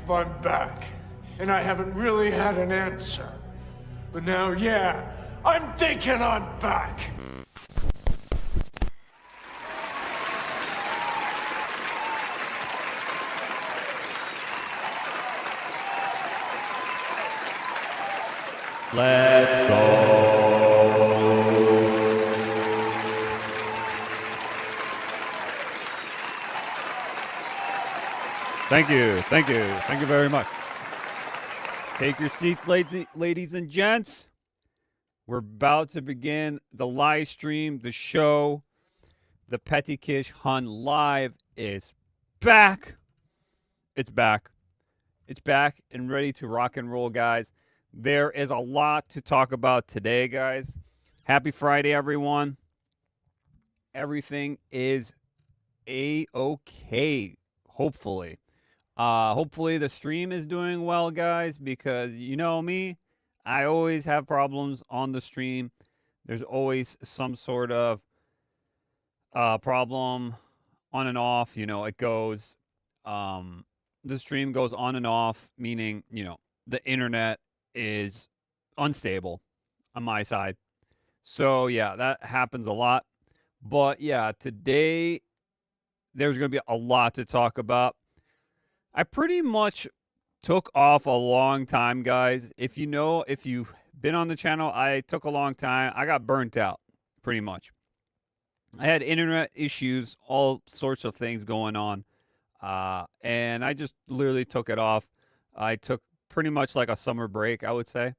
if I'm back, and I haven't really had an answer. But now, yeah, I'm thinking I'm back. Let's go. Thank you. Thank you. Thank you very much. Take your seats, ladies and gents. We're about to begin the live stream, the show. The Peti Kish Hun Live is back. It's back. It's back and ready to rock and roll, guys. There is a lot to talk about today, guys. Happy Friday, everyone. Everything is A-okay, hopefully. Hopefully the stream is doing well, guys, because you know me, I always have problems on the stream. There's always some sort of problem on and off. You know, it goes, the stream goes on and off, meaning, you know, the internet is unstable on my side. So yeah, that happens a lot. But yeah, today there's going to be a lot to talk about. I pretty much took off a long time, guys. If you've been on the channel, I took a long time. I got burnt out pretty much. I had internet issues, all sorts of things going on. And I just literally took it off. I took pretty much like a summer break, I would say.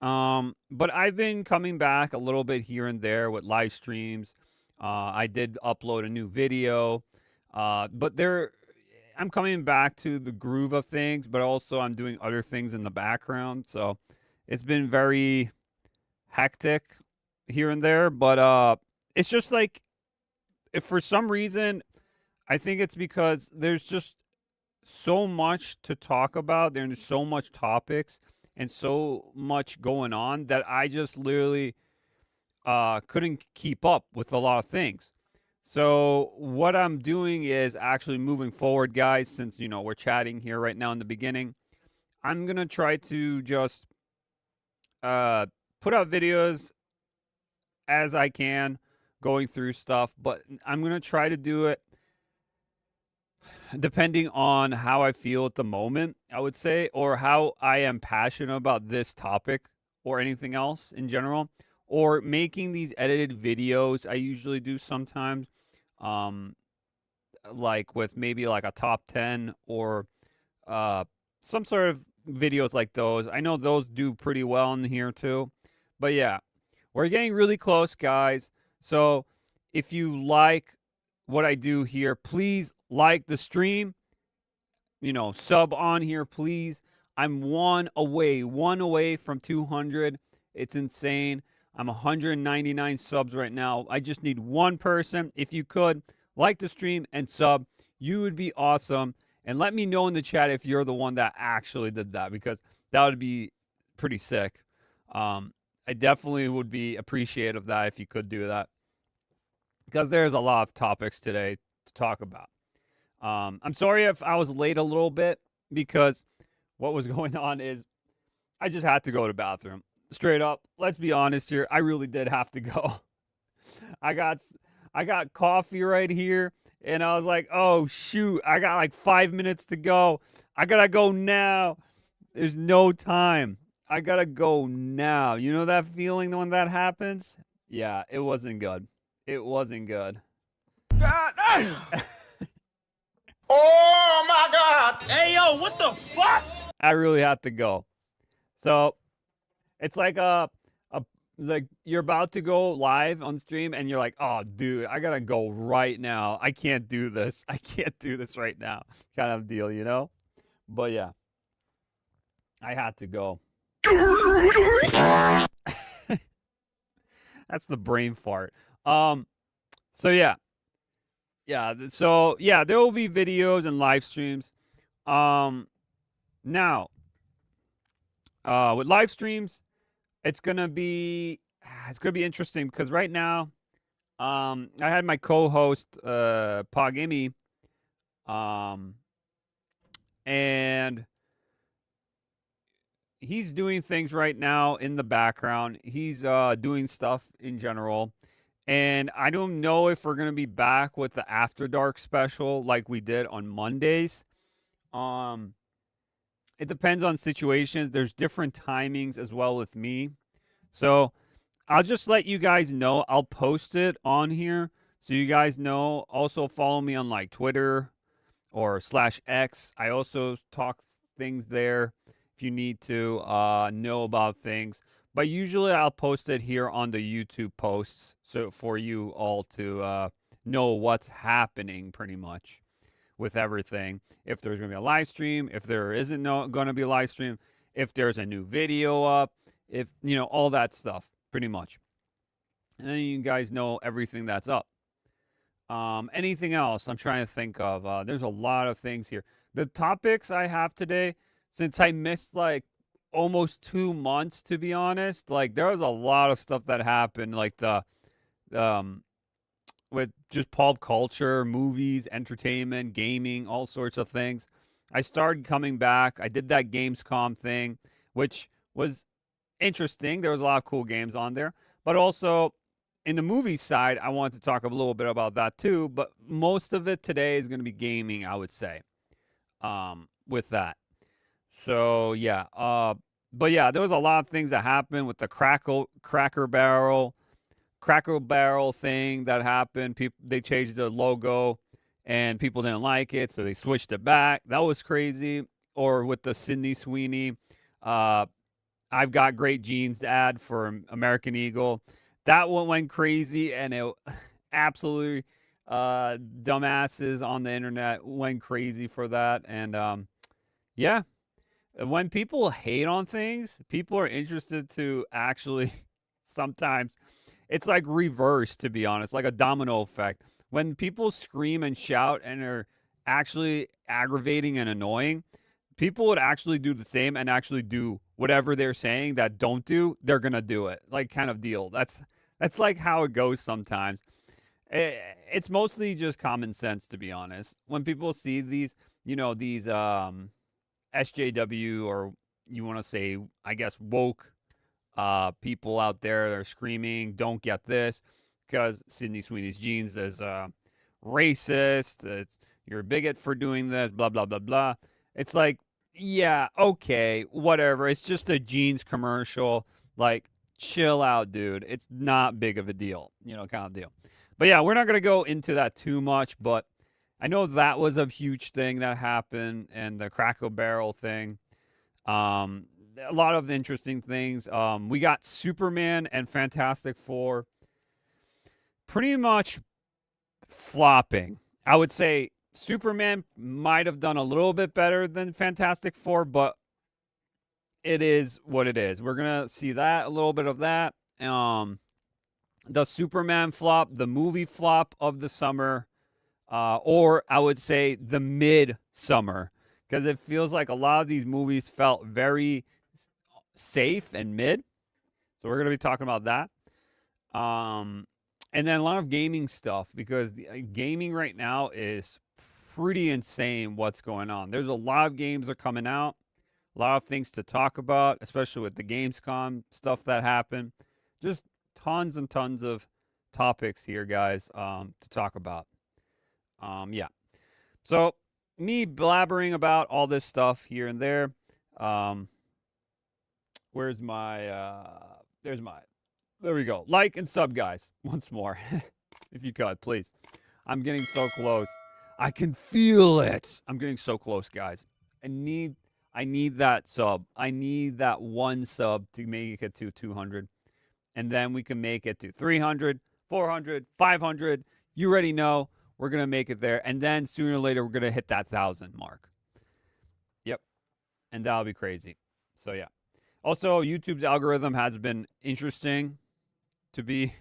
But I've been coming back a little bit here and there with live streams. I did upload a new video. But I'm coming back to the groove of things, but also I'm doing other things in the background. So it's been very hectic here and there. But it's just like, if for some reason, I think it's because there's just so much to talk about. There's so much topics and so much going on that I just literally couldn't keep up with a lot of things. So what I'm doing is actually moving forward, guys, since, you know, we're chatting here right now in the beginning. I'm going to try to just put out videos as I can, going through stuff, but I'm going to try to do it depending on how I feel at the moment, I would say, or how I am passionate about this topic or anything else in general, or making these edited videos I usually do sometimes, like with maybe like a top 10 or some sort of videos like those. I know those do pretty well in here too. But yeah, we're getting really close, guys. So if you like what I do here, please like the stream. You know, sub on here, please. I'm one away from 200. It's insane. I'm 199 subs right now. I just need one person. If you could like the stream and sub, you would be awesome. And let me know in the chat if you're the one that actually did that, because that would be pretty sick. I definitely would be appreciative of that if you could do that, because there's a lot of topics today to talk about. I'm sorry if I was late a little bit, because what was going on is I just had to go to the bathroom. Straight up, let's be honest here. I really did have to go. I got coffee right here, and I was like, oh, shoot. I got like 5 minutes to go. I got to go now. There's no time. I got to go now. You know that feeling when that happens? Yeah, it wasn't good. It wasn't good. God damn! Oh my God! Hey, yo, what the fuck? I really had to go. So it's like like you're about to go live on stream and you're like, oh, dude, I gotta go right now. I can't do this. I can't do this right now, kind of deal, you know? But yeah, I had to go. That's the brain fart. So yeah. So yeah, there will be videos and live streams. Now, with live streams, it's gonna be interesting, because right now, I had my co-host Pogimi, and he's doing things right now in the background. He's doing stuff in general. And I don't know if we're going to be back with the After Dark special like we did on Mondays. Um it depends on situations. There's different timings as well with me. So, I'll just let you guys know. I'll post it on here so you guys know. Also follow me on like Twitter or /X. I also talk things there if you need to know about things. But usually I'll post it here on the YouTube posts so for you all to know what's happening pretty much with everything. If there's going to be a live stream, if there isn't going to be a live stream, if there's a new video up, if, all that stuff pretty much. And then you guys know everything that's up. Anything else I'm trying to think of? There's a lot of things here. The topics I have today, since I missed like almost 2 months, to be honest, like there was a lot of stuff that happened, like with just pop culture, movies, entertainment, gaming, all sorts of things. I started coming back. I did that Gamescom thing, which was interesting. There was a lot of cool games on there, but also in the movie side, I want to talk a little bit about that too, but most of it today is going to be gaming, I would say, with that. So, yeah. But, yeah, there was a lot of things that happened with the Cracker Barrel thing that happened. They changed the logo, and people didn't like it, so they switched it back. That was crazy. Or with the Sydney Sweeney, I've got great genes ad for American Eagle. That one went crazy, and it absolutely dumbasses on the internet went crazy for that. And yeah, when people hate on things, people are interested to actually sometimes it's like reverse, to be honest, like a domino effect. When people scream and shout and are actually aggravating and annoying, people would actually do the same and actually do whatever they're saying that don't do, they're going to do it. Like kind of deal. That's like how it goes sometimes. It's mostly just common sense, to be honest. When people see these, these SJW, or you want to say, I guess, woke people out there that are screaming, don't get this, because Sydney Sweeney's jeans is racist, you're a bigot for doing this, blah, blah, blah, blah. It's like, yeah, okay, whatever. It's just a jeans commercial. Like, chill out, dude. It's not big of a deal, kind of deal. But yeah, we're not going to go into that too much, but I know that was a huge thing that happened, and the Cracker Barrel thing. A lot of interesting things. We got Superman and Fantastic Four pretty much flopping. I would say Superman might have done a little bit better than Fantastic Four, but it is what it is. We're going to see that, a little bit of that. The Superman flop, the movie flop of the summer, or I would say the mid-summer, because it feels like a lot of these movies felt very safe and mid. So we're going to be talking about that. And then a lot of gaming stuff, because gaming right now is pretty insane what's going on. There's a lot of games that are coming out, a lot of things to talk about, especially with the Gamescom stuff that happened. Just tons and tons of topics here, guys, to talk about. Yeah. So me blabbering about all this stuff here and there. Where's my, there we go. Like and sub, guys, once more, if you could, please. I'm getting so close. I can feel it. I'm getting so close, guys. I need that sub. I need that one sub to make it to 200. And then we can make it to 300, 400, 500. You already know we're going to make it there. And then sooner or later, we're going to hit that 1,000 mark. Yep. And that'll be crazy. So, yeah. Also, YouTube's algorithm has been interesting, to be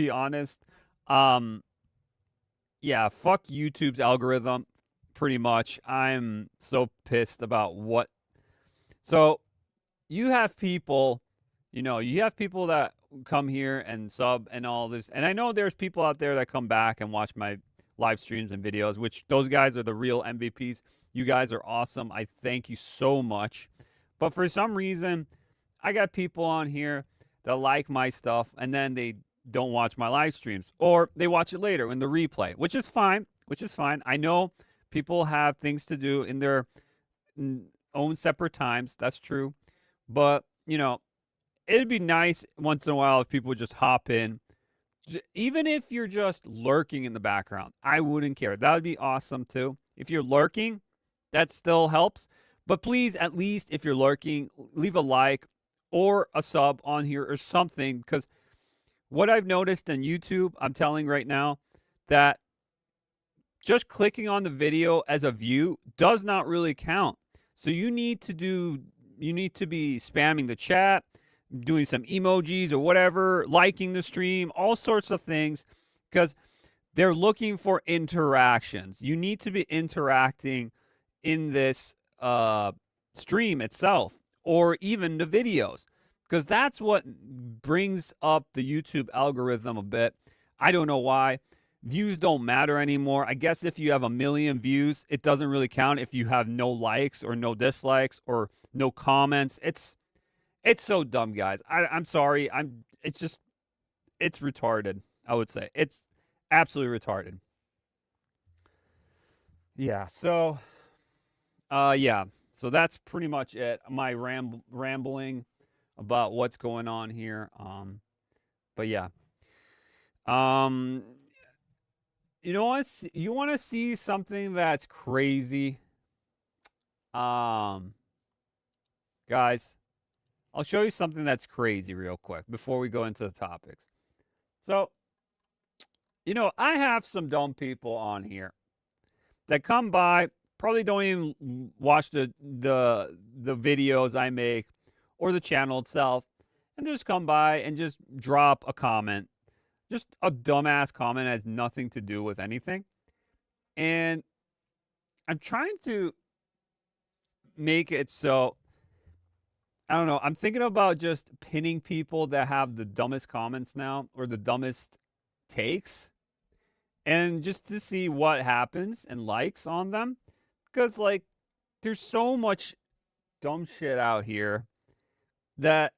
honest. Yeah, fuck YouTube's algorithm, pretty much. I'm so pissed about what. So, you have people, that come here and sub and all this. And I know there's people out there that come back and watch my live streams and videos, which those guys are the real MVPs. You guys are awesome. I thank you so much. But for some reason, I got people on here that like my stuff and then they don't watch my live streams or they watch it later in the replay, which is fine, I know people have things to do in their own separate times. That's true. But, it'd be nice once in a while if people would just hop in. Even if you're just lurking in the background, I wouldn't care. That would be awesome too. If you're lurking, that still helps. But please, at least if you're lurking, leave a like or a sub on here or something. Because what I've noticed on YouTube, I'm telling right now, that just clicking on the video as a view does not really count. So you need to be spamming the chat, doing some emojis or whatever, liking the stream, all sorts of things, because they're looking for interactions. You need to be interacting in this stream itself or even the videos, because that's what brings up the YouTube algorithm a bit. I don't know why. Views don't matter anymore. I guess if you have 1 million views, it doesn't really count if you have no likes or no dislikes or no comments. It's so dumb, guys. I'm sorry. It's retarded, I would say. It's absolutely retarded. Yeah, so So that's pretty much it. My rambling about what's going on here. But yeah. You want to see something that's crazy? Guys, I'll show you something that's crazy real quick before we go into the topics. So, I have some dumb people on here that come by, probably don't even watch the videos I make or the channel itself, and just come by and just drop a comment. Just a dumbass comment, has nothing to do with anything. And I'm trying to make it so, I don't know, I'm thinking about just pinning people that have the dumbest comments now or the dumbest takes, and just to see what happens and likes on them. Because, there's so much dumb shit out here that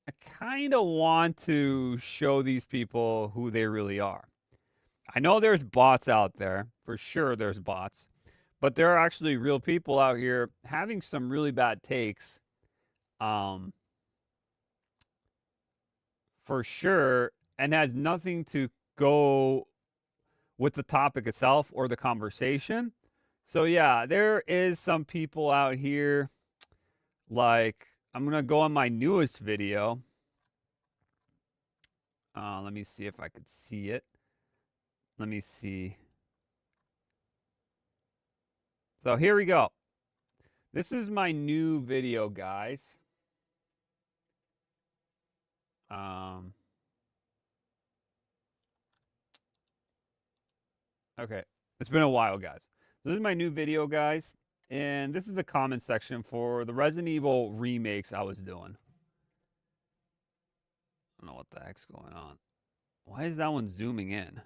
I kind of want to show these people who they really are. I know there's bots out there. For sure there's bots. But there are actually real people out here having some really bad takes. For sure. And has nothing to go with the topic itself or the conversation. So yeah, there is some people out here, I'm going to go on my newest video. Let me see if I could see it. Let me see. So here we go. This is my new video, guys. Okay. It's been a while, guys. So this is my new video, guys. And this is the comment section for the Resident Evil remakes I was doing. I don't know what the heck's going on. Why is that one zooming in?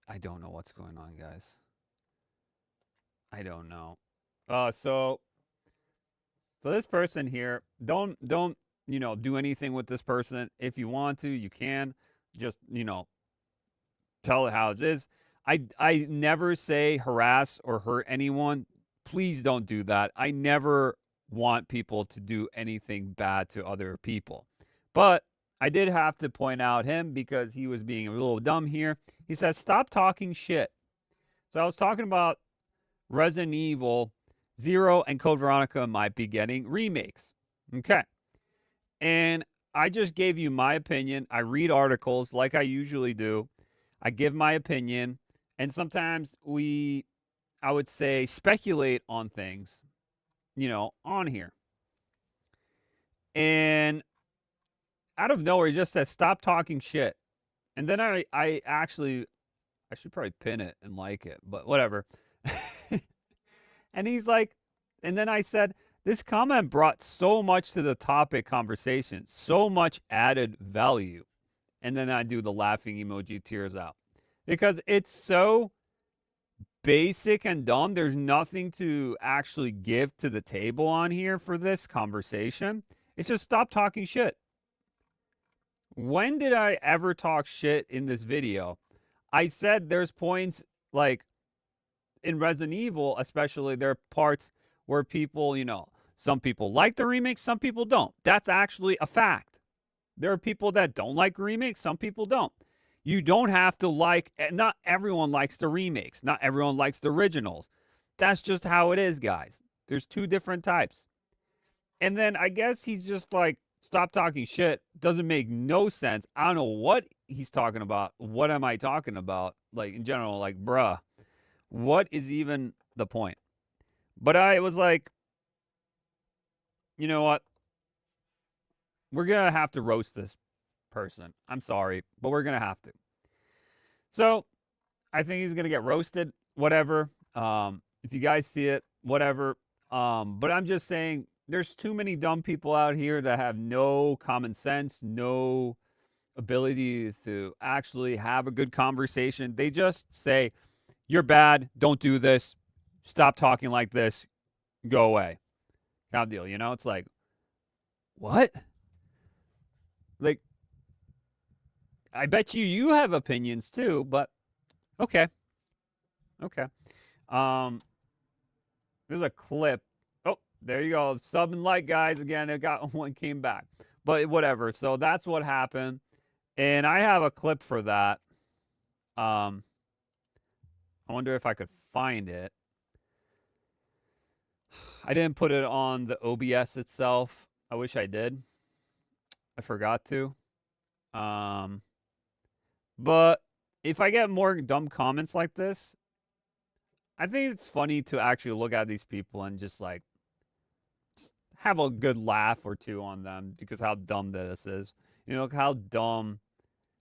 I don't know what's going on, guys. I don't know. So this person here, don't do anything with this person. If you want to, you can. Just, tell it how it is. I never say harass or hurt anyone. Please don't do that. I never want people to do anything bad to other people. But I did have to point out him because he was being a little dumb here. He says, stop talking shit. So I was talking about Resident Evil 0 and Code Veronica might be getting remakes. Okay. And I just gave you my opinion. I read articles like I usually do. I give my opinion. And sometimes I would say, speculate on things, on here. And out of nowhere, he just says, stop talking shit. And then I should probably pin it and like it, but whatever. And he's like, and then I said, this comment brought so much to the topic conversation, so much added value. And then I do the laughing emoji, tears out. Because it's so basic and dumb. There's nothing to actually give to the table on here for this conversation. It's just stop talking shit. When did I ever talk shit in this video? I said there's points like in Resident Evil, especially, there are parts where people, some people like the remake, some people don't. That's actually a fact. There are people that don't like remakes, some people don't. You don't have to like, not everyone likes the remakes. Not everyone likes the originals. That's just how it is, guys. There's two different types. And then I guess he's just like, stop talking shit. Doesn't make no sense. I don't know what he's talking about. What am I talking about? Like, in general, like, bruh, what is even the point? But I was like, you know what? We're going to have to roast this person. I'm sorry, but we're going to have to. So I think he's going to get roasted, whatever. If you guys see it, whatever. But I'm just saying there's too many dumb people out here that have no common sense, no ability to actually have a good conversation. They just say, you're bad, don't do this, stop talking like this, go away. Kind of deal, It's like, what? Like, I bet you have opinions too, but okay. Okay. There's a clip. Oh, there you go. Sub and like, guys. Again, it got one came back. But whatever. So that's what happened. And I have a clip for that. I wonder if I could find it. I didn't put it on the OBS itself. I wish I did. I forgot to. But if I get more dumb comments like this, I think it's funny to actually look at these people and just like have a good laugh or two on them because how dumb this is. How dumb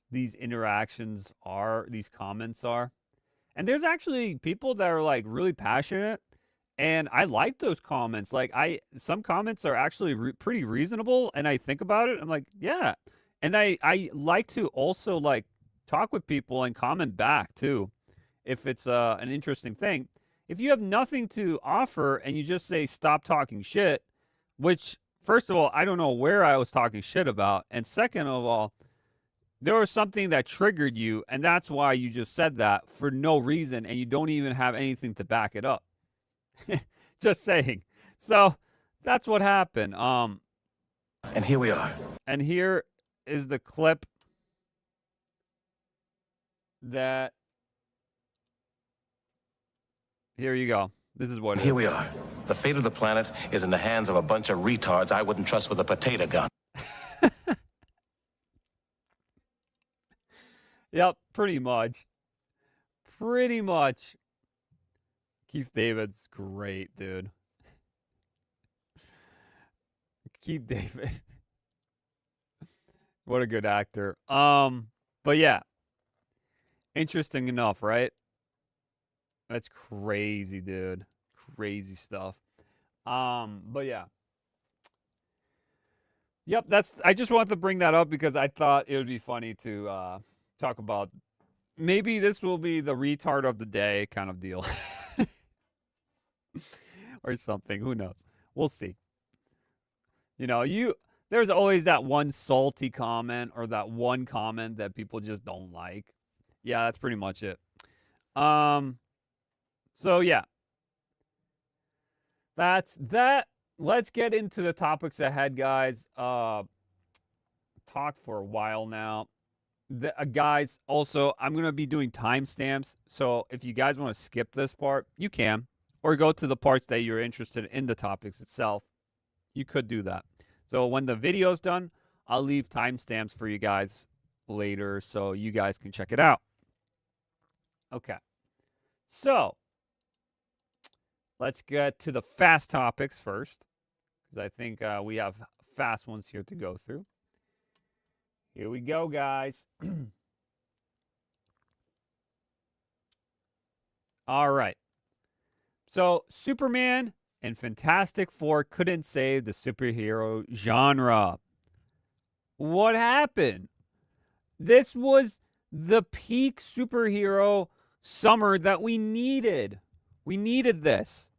these interactions are, these comments are. And there's actually people that are like really passionate, and I like those comments. Like some comments are actually pretty reasonable, and I think about it, I'm like, yeah. And I like to also like talk with people and comment back too, if it's an interesting thing. If you have nothing to offer and you just say stop talking shit, which first of all, I don't know where I was talking shit about, and second of all, there was something that triggered you, and that's why you just said that for no reason, and you don't even have anything to back it up. Just saying. So that's what happened. And here we are. And here is the clip that. Here you go. This is what it is. Here we are. The fate of the planet is in the hands of a bunch of retards I wouldn't trust with a potato gun. Yep, pretty much. Pretty much. Keith David's great, dude. Keith David. What a good actor. But yeah. Interesting enough, right? That's crazy, dude. Crazy stuff. But yeah. Yep, I just wanted to bring that up because I thought it would be funny to talk about. Maybe this will be the retard of the day kind of deal. Or something. Who knows? We'll see. There's always that one salty comment or that one comment that people just don't like. Yeah, that's pretty much it. So yeah. That's that. Let's get into the topics ahead, guys. Talked for a while now. Guys, also, I'm going to be doing timestamps. So if you guys want to skip this part, you can. Or go to the parts that you're interested in the topics itself. You could do that. So when the video's done, I'll leave timestamps for you guys later so you guys can check it out. Okay. So let's get to the fast topics first, because I think we have fast ones here to go through. Here we go, guys. All right. So Superman and Fantastic Four couldn't save the superhero genre. What happened? This was the peak superhero summer that we needed. We needed this.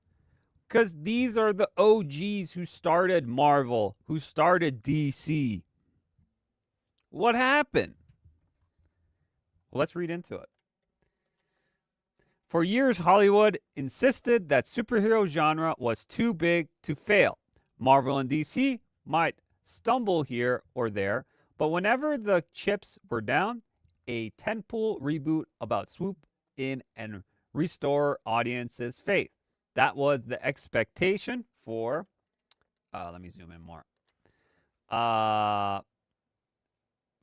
Because these are the OGs who started Marvel, who started DC. What happened? Well, let's read into it. For years, Hollywood insisted that superhero genre was too big to fail. Marvel and DC might stumble here or there, but whenever the chips were down, a tentpole reboot about swoop in and restore audiences' faith. That was the expectation for, let me zoom in more.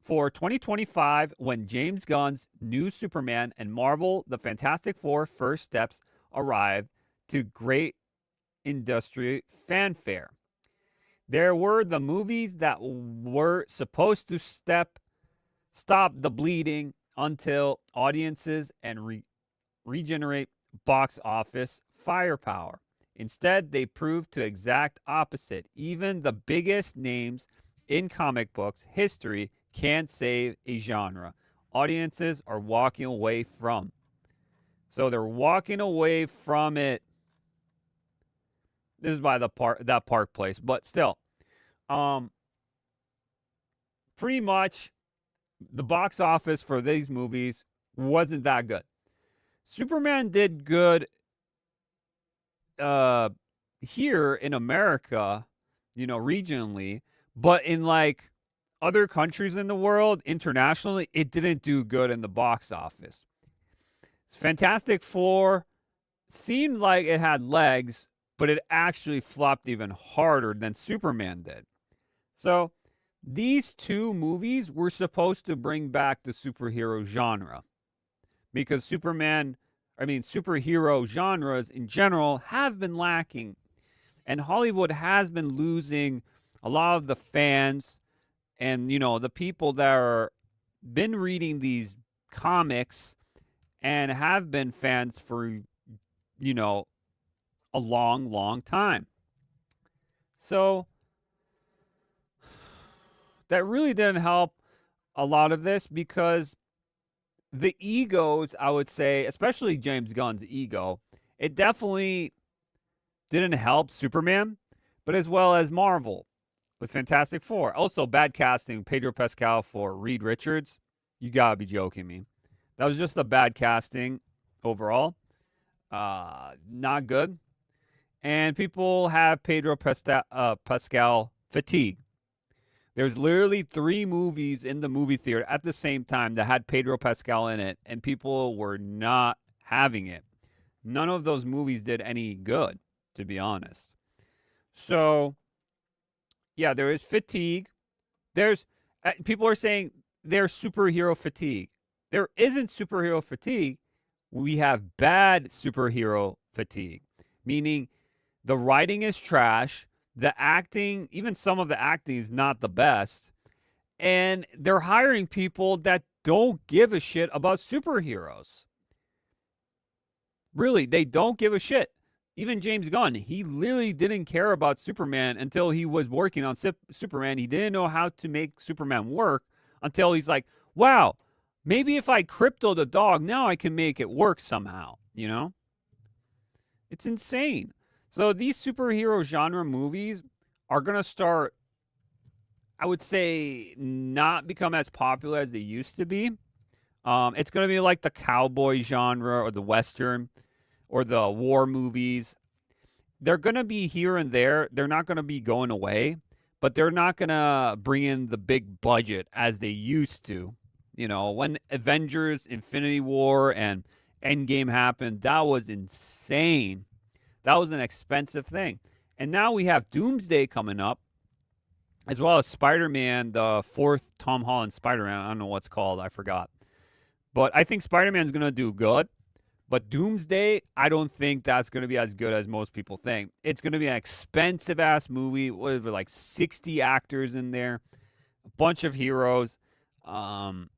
For 2025, when James Gunn's new Superman and Marvel The Fantastic Four first steps arrived to great industry fanfare. There were the movies that were supposed to stop the bleeding until audiences and regenerate box office firepower. Instead, they proved to exact opposite. Even the biggest names in comic books history can't save a genre. Audiences are walking away from. So they're walking away from it. This is by the that Park Place, but still, pretty much the box office for these movies wasn't that good. Superman did good here in America, regionally, but in like other countries in the world, internationally, it didn't do good in the box office. Fantastic Four seemed like it had legs, but it actually flopped even harder than Superman did. So these two movies were supposed to bring back the superhero genre, because superhero genres in general have been lacking, and Hollywood has been losing a lot of the fans and, the people that are been reading these comics and have been fans for, a long, long time. So that really didn't help a lot of this, because the egos, I would say, especially James Gunn's ego, it definitely didn't help Superman, but as well as Marvel with Fantastic Four. Also, bad casting, Pedro Pascal for Reed Richards. You gotta be joking me. That was just the bad casting overall. Not good. And people have Pedro Pascal fatigue. There's literally 3 movies in the movie theater at the same time that had Pedro Pascal in it, and people were not having it. None of those movies did any good, to be honest. So, yeah, there is fatigue. People are saying there's superhero fatigue. There isn't superhero fatigue. We have bad superhero fatigue, meaning the writing is trash. The acting, even some of the acting is not the best. And they're hiring people that don't give a shit about superheroes. Really, they don't give a shit. Even James Gunn, he literally didn't care about Superman until he was working on Superman. He didn't know how to make Superman work until he's like, wow, maybe if I crypto the dog, now I can make it work somehow, It's insane. So these superhero genre movies are going to start, I would say, not become as popular as they used to be. It's going to be like the cowboy genre or the Western or the war movies. They're going to be here and there. They're not going to be going away, but they're not going to bring in the big budget as they used to. When Avengers, Infinity War, and Endgame happened, that was insane. That was an expensive thing. And now we have Doomsday coming up, as well as Spider-Man, the 4th Tom Holland Spider-Man. I don't know what's called. I forgot. But I think Spider-Man's going to do good. But Doomsday, I don't think that's going to be as good as most people think. It's going to be an expensive-ass movie with like 60 actors in there, a bunch of heroes. And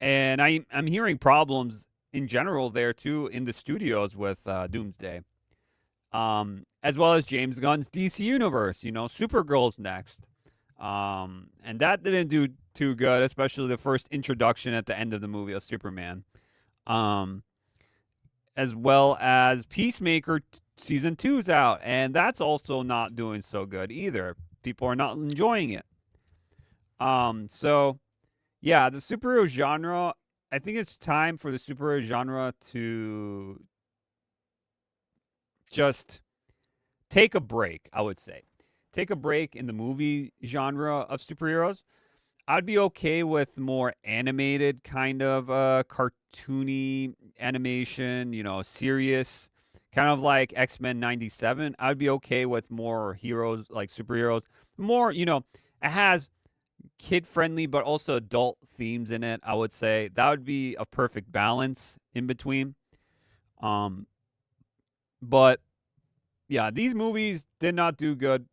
I'm hearing problems in general there, too, in the studios with Doomsday. As well as James Gunn's DC Universe. Supergirl's next. And that didn't do too good, especially the first introduction at the end of the movie of Superman. as well as Peacemaker season 2's out, and that's also not doing so good either. People are not enjoying it. So yeah, the superhero genre, I think it's time for the superhero genre to just take a break, I would say. Take a break in the movie genre of superheroes. I'd be okay with more animated kind of cartoony animation, serious, kind of like X-Men 97. I'd be okay with more heroes, like superheroes. More, it has kid-friendly but also adult themes in it, I would say. That would be a perfect balance in between. But yeah, these movies did not do good.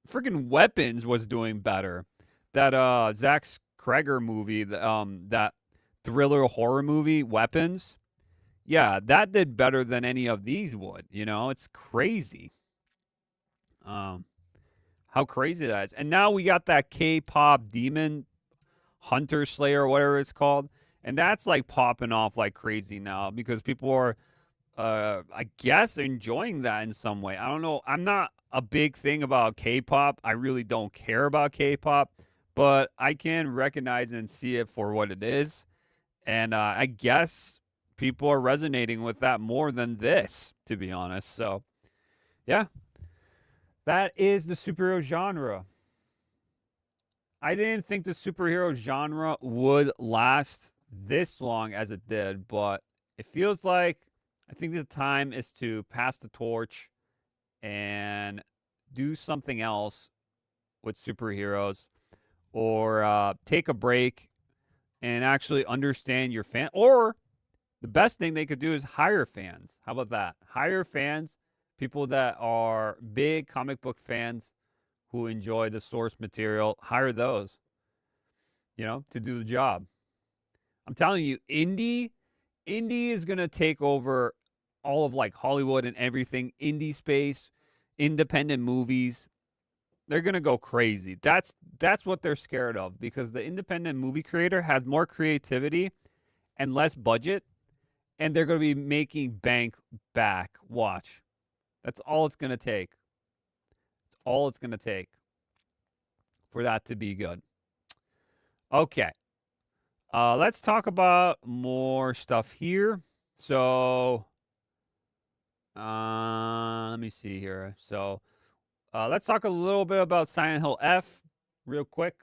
Freaking Weapons was doing better. That Zach Kreger movie, that thriller horror movie, Weapons. Yeah, that did better than any of these would. It's crazy. How crazy that is. And now we got that K-pop demon Hunter Slayer, or whatever it's called, and that's like popping off like crazy now because people are, I guess, enjoying that in some way. I don't know. I'm not a big thing about K-pop. I really don't care about K-pop, but I can recognize and see it for what it is, and I guess people are resonating with that more than this, to be honest. So, yeah, that is the superhero genre. I didn't think the superhero genre would last this long as it did, but it feels like I think the time is to pass the torch and do something else with superheroes, or take a break and actually understand your fan. Or the best thing they could do is hire fans. How about that? Hire fans, people that are big comic book fans who enjoy the source material. Hire those, to do the job. I'm telling you, indie is going to take over all of like Hollywood and everything. Indie space, independent movies, they're going to go crazy. That's what they're scared of, because the independent movie creator has more creativity and less budget, and they're going to be making bank back. Watch. That's all it's going to take. It's all it's going to take for that to be good. Okay. Let's talk about more stuff here. So, let me see here. So, let's talk a little bit about Silent Hill F real quick.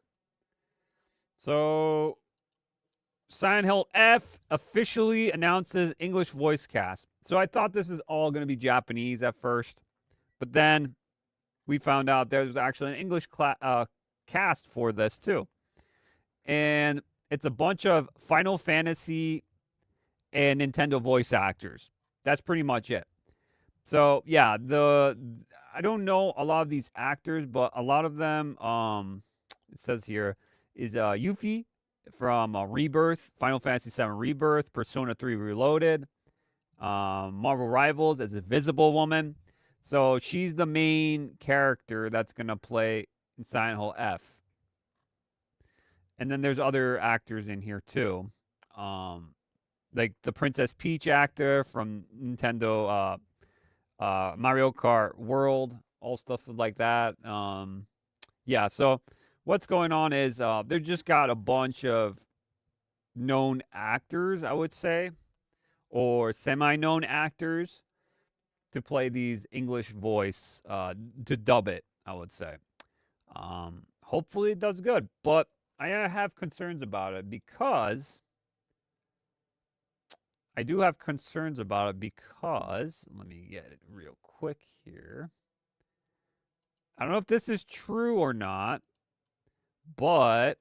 So, Silent Hill F officially announces English voice cast. So I thought this is all going to be Japanese at first, but then we found out there was actually an English cast for this too. And it's a bunch of Final Fantasy and Nintendo voice actors. That's pretty much it. So yeah, I don't know a lot of these actors, but a lot of them, it says here, is Yuffie from Rebirth, Final Fantasy VII Rebirth, Persona 3 Reloaded, Marvel Rivals as a Visible Woman. So she's the main character that's going to play in Silent Hill F. And then there's other actors in here too. Like the Princess Peach actor from Nintendo Mario Kart World, all stuff like that. Yeah, so what's going on is they just got a bunch of known actors, I would say, or semi-known actors to play these English voice, to dub it, I would say. Hopefully it does good, but I have concerns about it because let me get it real quick here. I don't know if this is true or not, but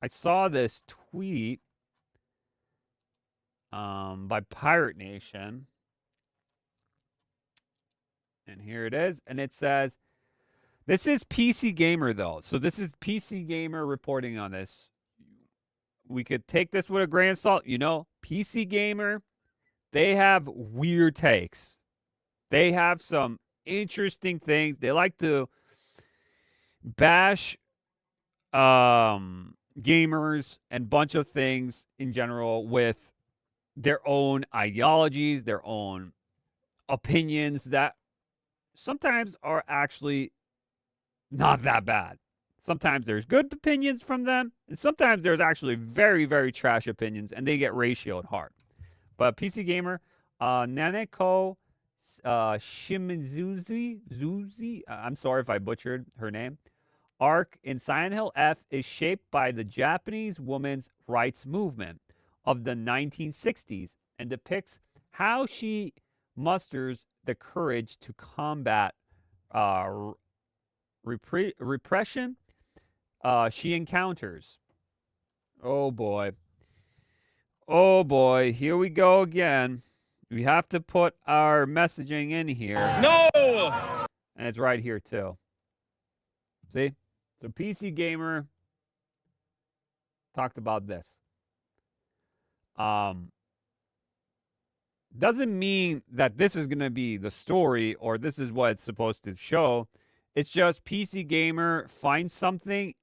I saw this tweet by Pirate Nation. And here it is. And it says, this is PC Gamer, though. So this is PC Gamer reporting on this. We could take this with a grain of salt. PC Gamer, they have weird takes. They have some interesting things. They like to bash gamers and bunch of things in general with their own ideologies, their own opinions that sometimes are actually not that bad. Sometimes there's good opinions from them, and sometimes there's actually very, very trash opinions, and they get ratioed hard. But PC Gamer, Naneko Shimizuzi, I'm sorry if I butchered her name, arc in Silent Hill F is shaped by the Japanese women's rights movement of the 1960s and depicts how she musters the courage to combat repression she encounters. Oh boy. Oh boy, here we go again. We have to put our messaging in here. No! And it's right here too. See? So PC Gamer talked about this. Doesn't mean that this is going to be the story or this is what it's supposed to show. It's just PC Gamer finds something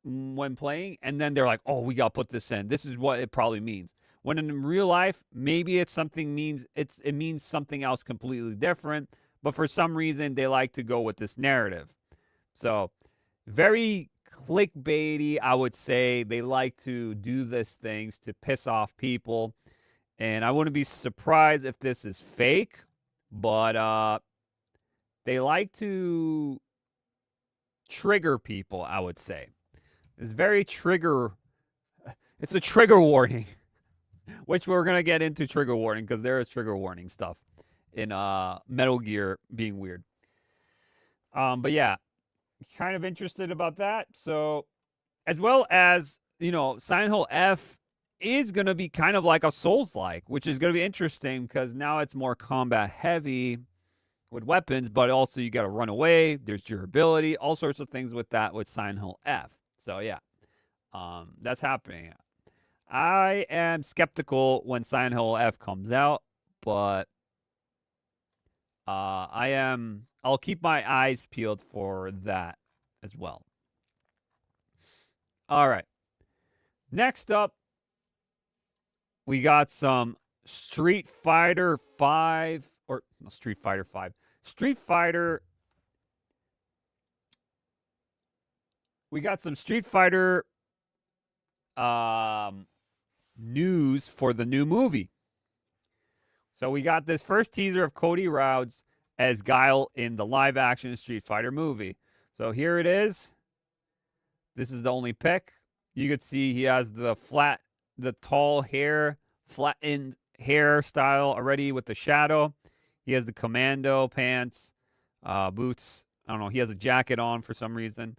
when playing, and then they're like, oh, we got to put this in. This is what it probably means. When in real life, maybe it means something else completely different, but for some reason, they like to go with this narrative. So, very clickbaity, I would say. They like to do these things to piss off people, and I wouldn't be surprised if this is fake, but they like to trigger people, I would say. It's a trigger warning, which we're going to get into trigger warning because there is trigger warning stuff in Metal Gear being weird. But yeah, kind of interested about that. So, as well as, Silent Hill F is going to be kind of like a Souls-like, which is going to be interesting because now it's more combat heavy with weapons, but also you got to run away. There's durability, all sorts of things with that with Silent Hill F. So yeah, that's happening. I am skeptical when Silent Hill F comes out, but I'll keep my eyes peeled for that as well. All right. Next up, we got some Street Fighter 5 or no, Street Fighter 5. Street Fighter. We got some Street Fighter news for the new movie. So we got this first teaser of Cody Rhodes as Guile in the live-action Street Fighter movie. So here it is. This is the only pic. You could see he has the tall hair, flattened hairstyle already with the shadow. He has the commando pants, boots. I don't know. He has a jacket on for some reason.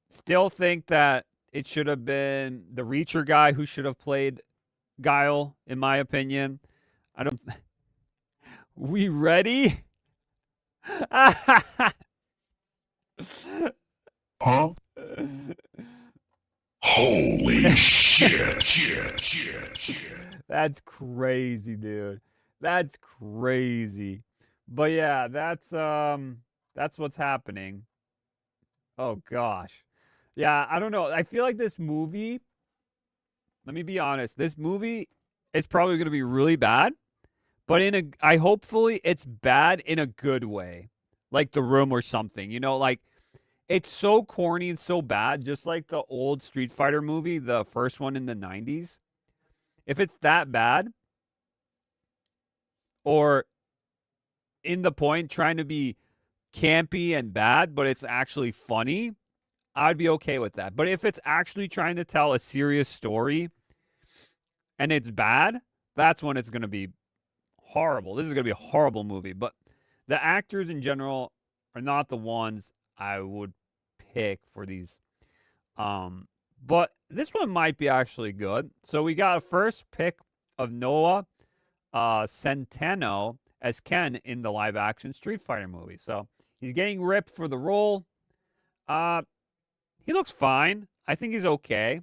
Still think that it should have been the Reacher guy who should have played Guile, in my opinion. We ready? Huh? Holy shit. That's crazy, dude. That's crazy. But yeah, that's what's happening. Oh gosh. Yeah, I don't know. I feel like this movie, let me be honest, this movie is probably going to be really bad, but hopefully it's bad in a good way. Like The Room or something, like it's so corny and so bad, just like the old Street Fighter movie, the first one in the 90s. If it's that bad, or in the point trying to be campy and bad, but it's actually funny, I'd be okay with that. But if it's actually trying to tell a serious story and it's bad, that's when it's going to be horrible. This is going to be a horrible movie. But the actors in general are not the ones I would pick for these. But this one might be actually good. So we got a first pick of Noah Centineo as Ken in the live-action Street Fighter movie. So he's getting ripped for the role. He looks fine. I think he's okay.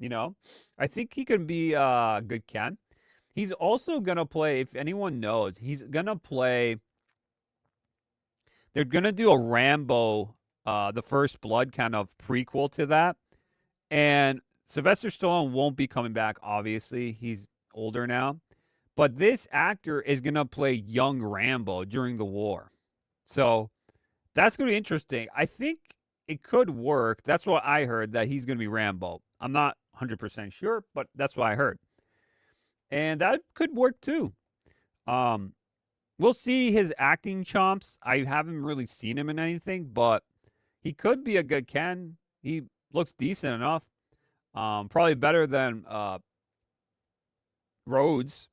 I think he could be a good Ken. He's also going to play, if anyone knows, he's going to play, they're going to do a Rambo, The First Blood kind of prequel to that. And Sylvester Stallone won't be coming back, obviously. He's older now. But this actor is going to play young Rambo during the war. So that's going to be interesting. I think it could work. That's what I heard, that he's going to be Rambo. I'm not 100% sure, but that's what I heard. And that could work too. We'll see his acting chops. I haven't really seen him in anything, but he could be a good Ken. He looks decent enough. Probably better than Rhodes,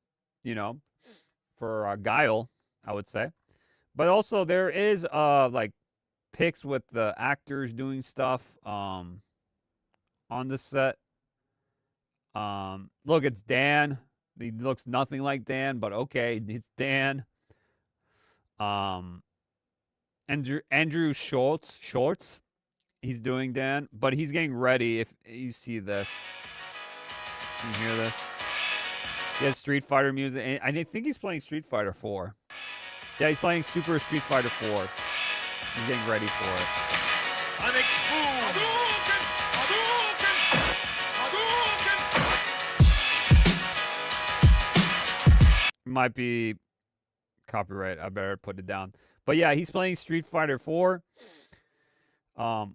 for Guile, I would say. But also there is like pics with the actors doing stuff on the set. Look, it's Dan. He looks nothing like Dan, but okay, it's Dan. Andrew Schultz, he's doing Dan, but he's getting ready. If you see this, you hear this? He has Street Fighter music. And I think he's playing Street Fighter 4. Yeah, he's playing Super Street Fighter 4. He's getting ready for it. Sonic Boom! Hadouken! Hadouken! Might be copyright. I better put it down. But yeah, he's playing Street Fighter 4. I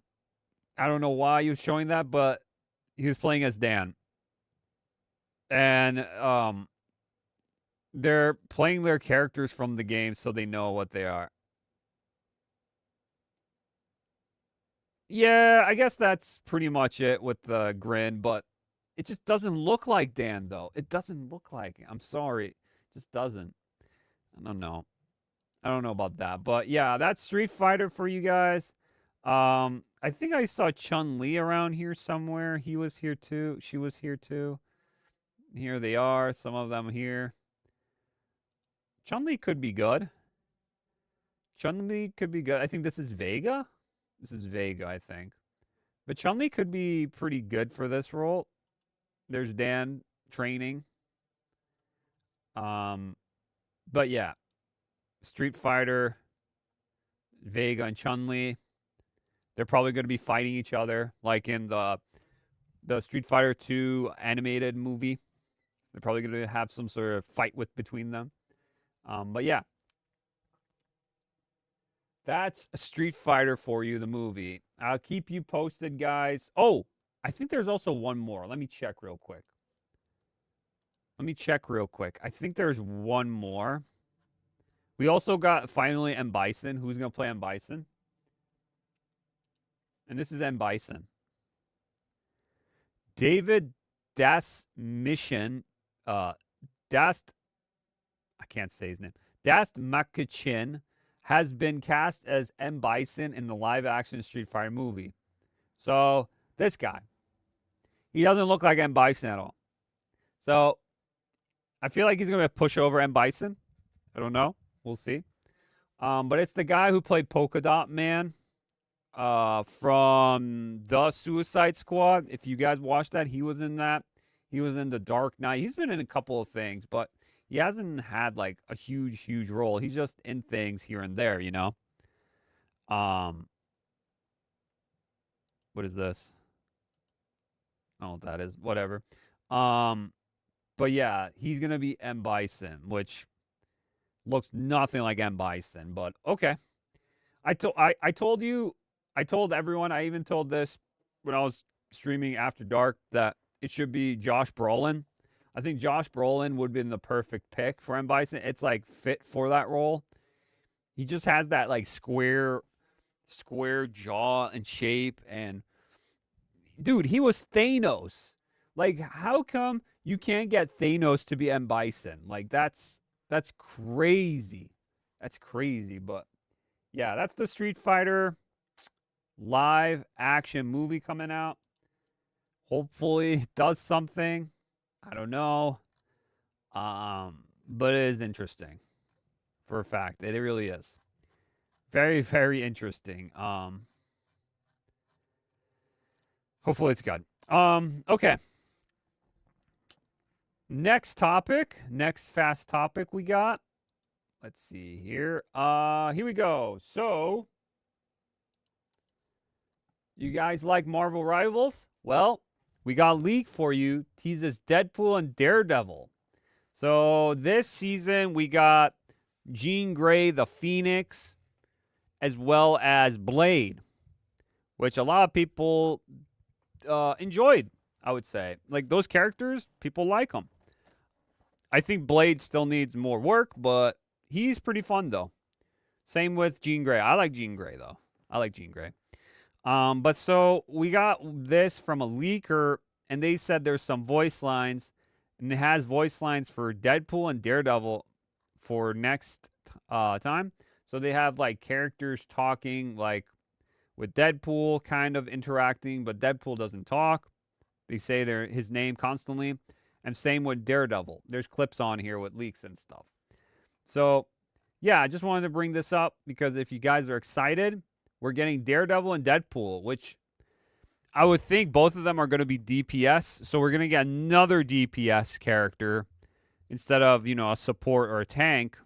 don't know why he was showing that, but he was playing as Dan. And they're playing their characters from the game so they know what they are. Yeah, I guess that's pretty much it with the grin, but it just doesn't look like Dan, though. It doesn't look like it. I'm sorry. It just doesn't. I don't know. I don't know about that. But yeah, that's Street Fighter for you guys. I think I saw Chun-Li around here somewhere. He was here too. She was here too. Here they are. Some of them here. Chun-Li could be good. Chun-Li could be good. I think this is Vega. This is Vega, I think. But Chun-Li could be pretty good for this role. There's Dan training. But yeah. Street Fighter, Vega, and Chun-Li. They're probably going to be fighting each other, like in the Street Fighter 2 animated movie. They're probably going to have some sort of fight between them. But yeah. That's Street Fighter for you, the movie. I'll keep you posted, guys. Oh, I think there's also one more. Let me check real quick. I think there's one more. We also got, finally, M. Bison. Who's going to play M. Bison? And this is M. Bison. David Dasmichin. I can't say his name. Dasmachin has been cast as M. Bison in the live-action Street Fighter movie. So, this guy. He doesn't look like M. Bison at all. So, I feel like he's going to push over M. Bison. I don't know. We'll see. But it's the guy who played Polka Dot Man from The Suicide Squad. If you guys watched that, he was in that. He was in The Dark Knight. He's been in a couple of things, but he hasn't had like a huge role. He's just in things here and there, you know? What is this? I don't know what that is. Whatever. But yeah, he's going to be M. Bison, which looks nothing like M. Bison, but okay. I told everyone, I even told this when I was streaming After Dark, that it should be Josh Brolin. I think Josh Brolin would have been the perfect pick for M. Bison. It's like fit for that role. He just has that like square jaw and shape, and dude, he was Thanos. Like, how come you can't get Thanos to be M. Bison? Like, that's crazy. That's crazy, but yeah, that's the Street Fighter live action movie coming out. Hopefully it does something. I don't know. But it is interesting. For a fact. It really is. Very, very interesting. Hopefully it's good. Okay. Next topic. Next fast topic we got. Let's see here. Here we go. So, you guys like Marvel Rivals? Well, we got leaked for you, teases Deadpool and Daredevil. So this season, we got Jean Grey, the Phoenix, as well as Blade, which a lot of people enjoyed, I would say. Like, those characters, people like them. I think Blade still needs more work, but he's pretty fun, though. Same with Jean Grey. I like Jean Grey, though. I like Jean Grey. But so we got this from a leaker, and they said there's some voice lines, and it has voice lines for Deadpool and Daredevil for next time. So they have, like, characters talking, like, with Deadpool kind of interacting, but Deadpool doesn't talk. They say his name constantly. And same with Daredevil. There's clips on here with leaks and stuff. So, yeah, I just wanted to bring this up because if you guys are excited, we're getting Daredevil and Deadpool, which I would think both of them are going to be DPS. So we're going to get another DPS character instead of, a support or a tank.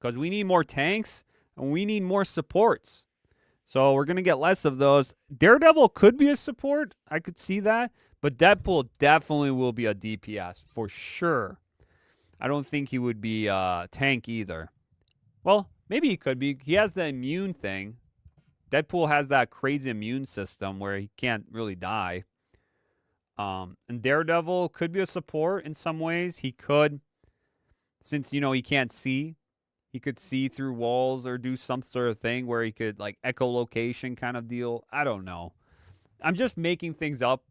Because we need more tanks and we need more supports. So we're going to get less of those. Daredevil could be a support. I could see that. But Deadpool definitely will be a DPS for sure. I don't think he would be a tank either. Well, maybe he could be. He has the immune thing. Deadpool has that crazy immune system where he can't really die. And Daredevil could be a support in some ways. He could, since, he can't see. He could see through walls or do some sort of thing where he could, like, echolocation kind of deal. I don't know. I'm just making things up.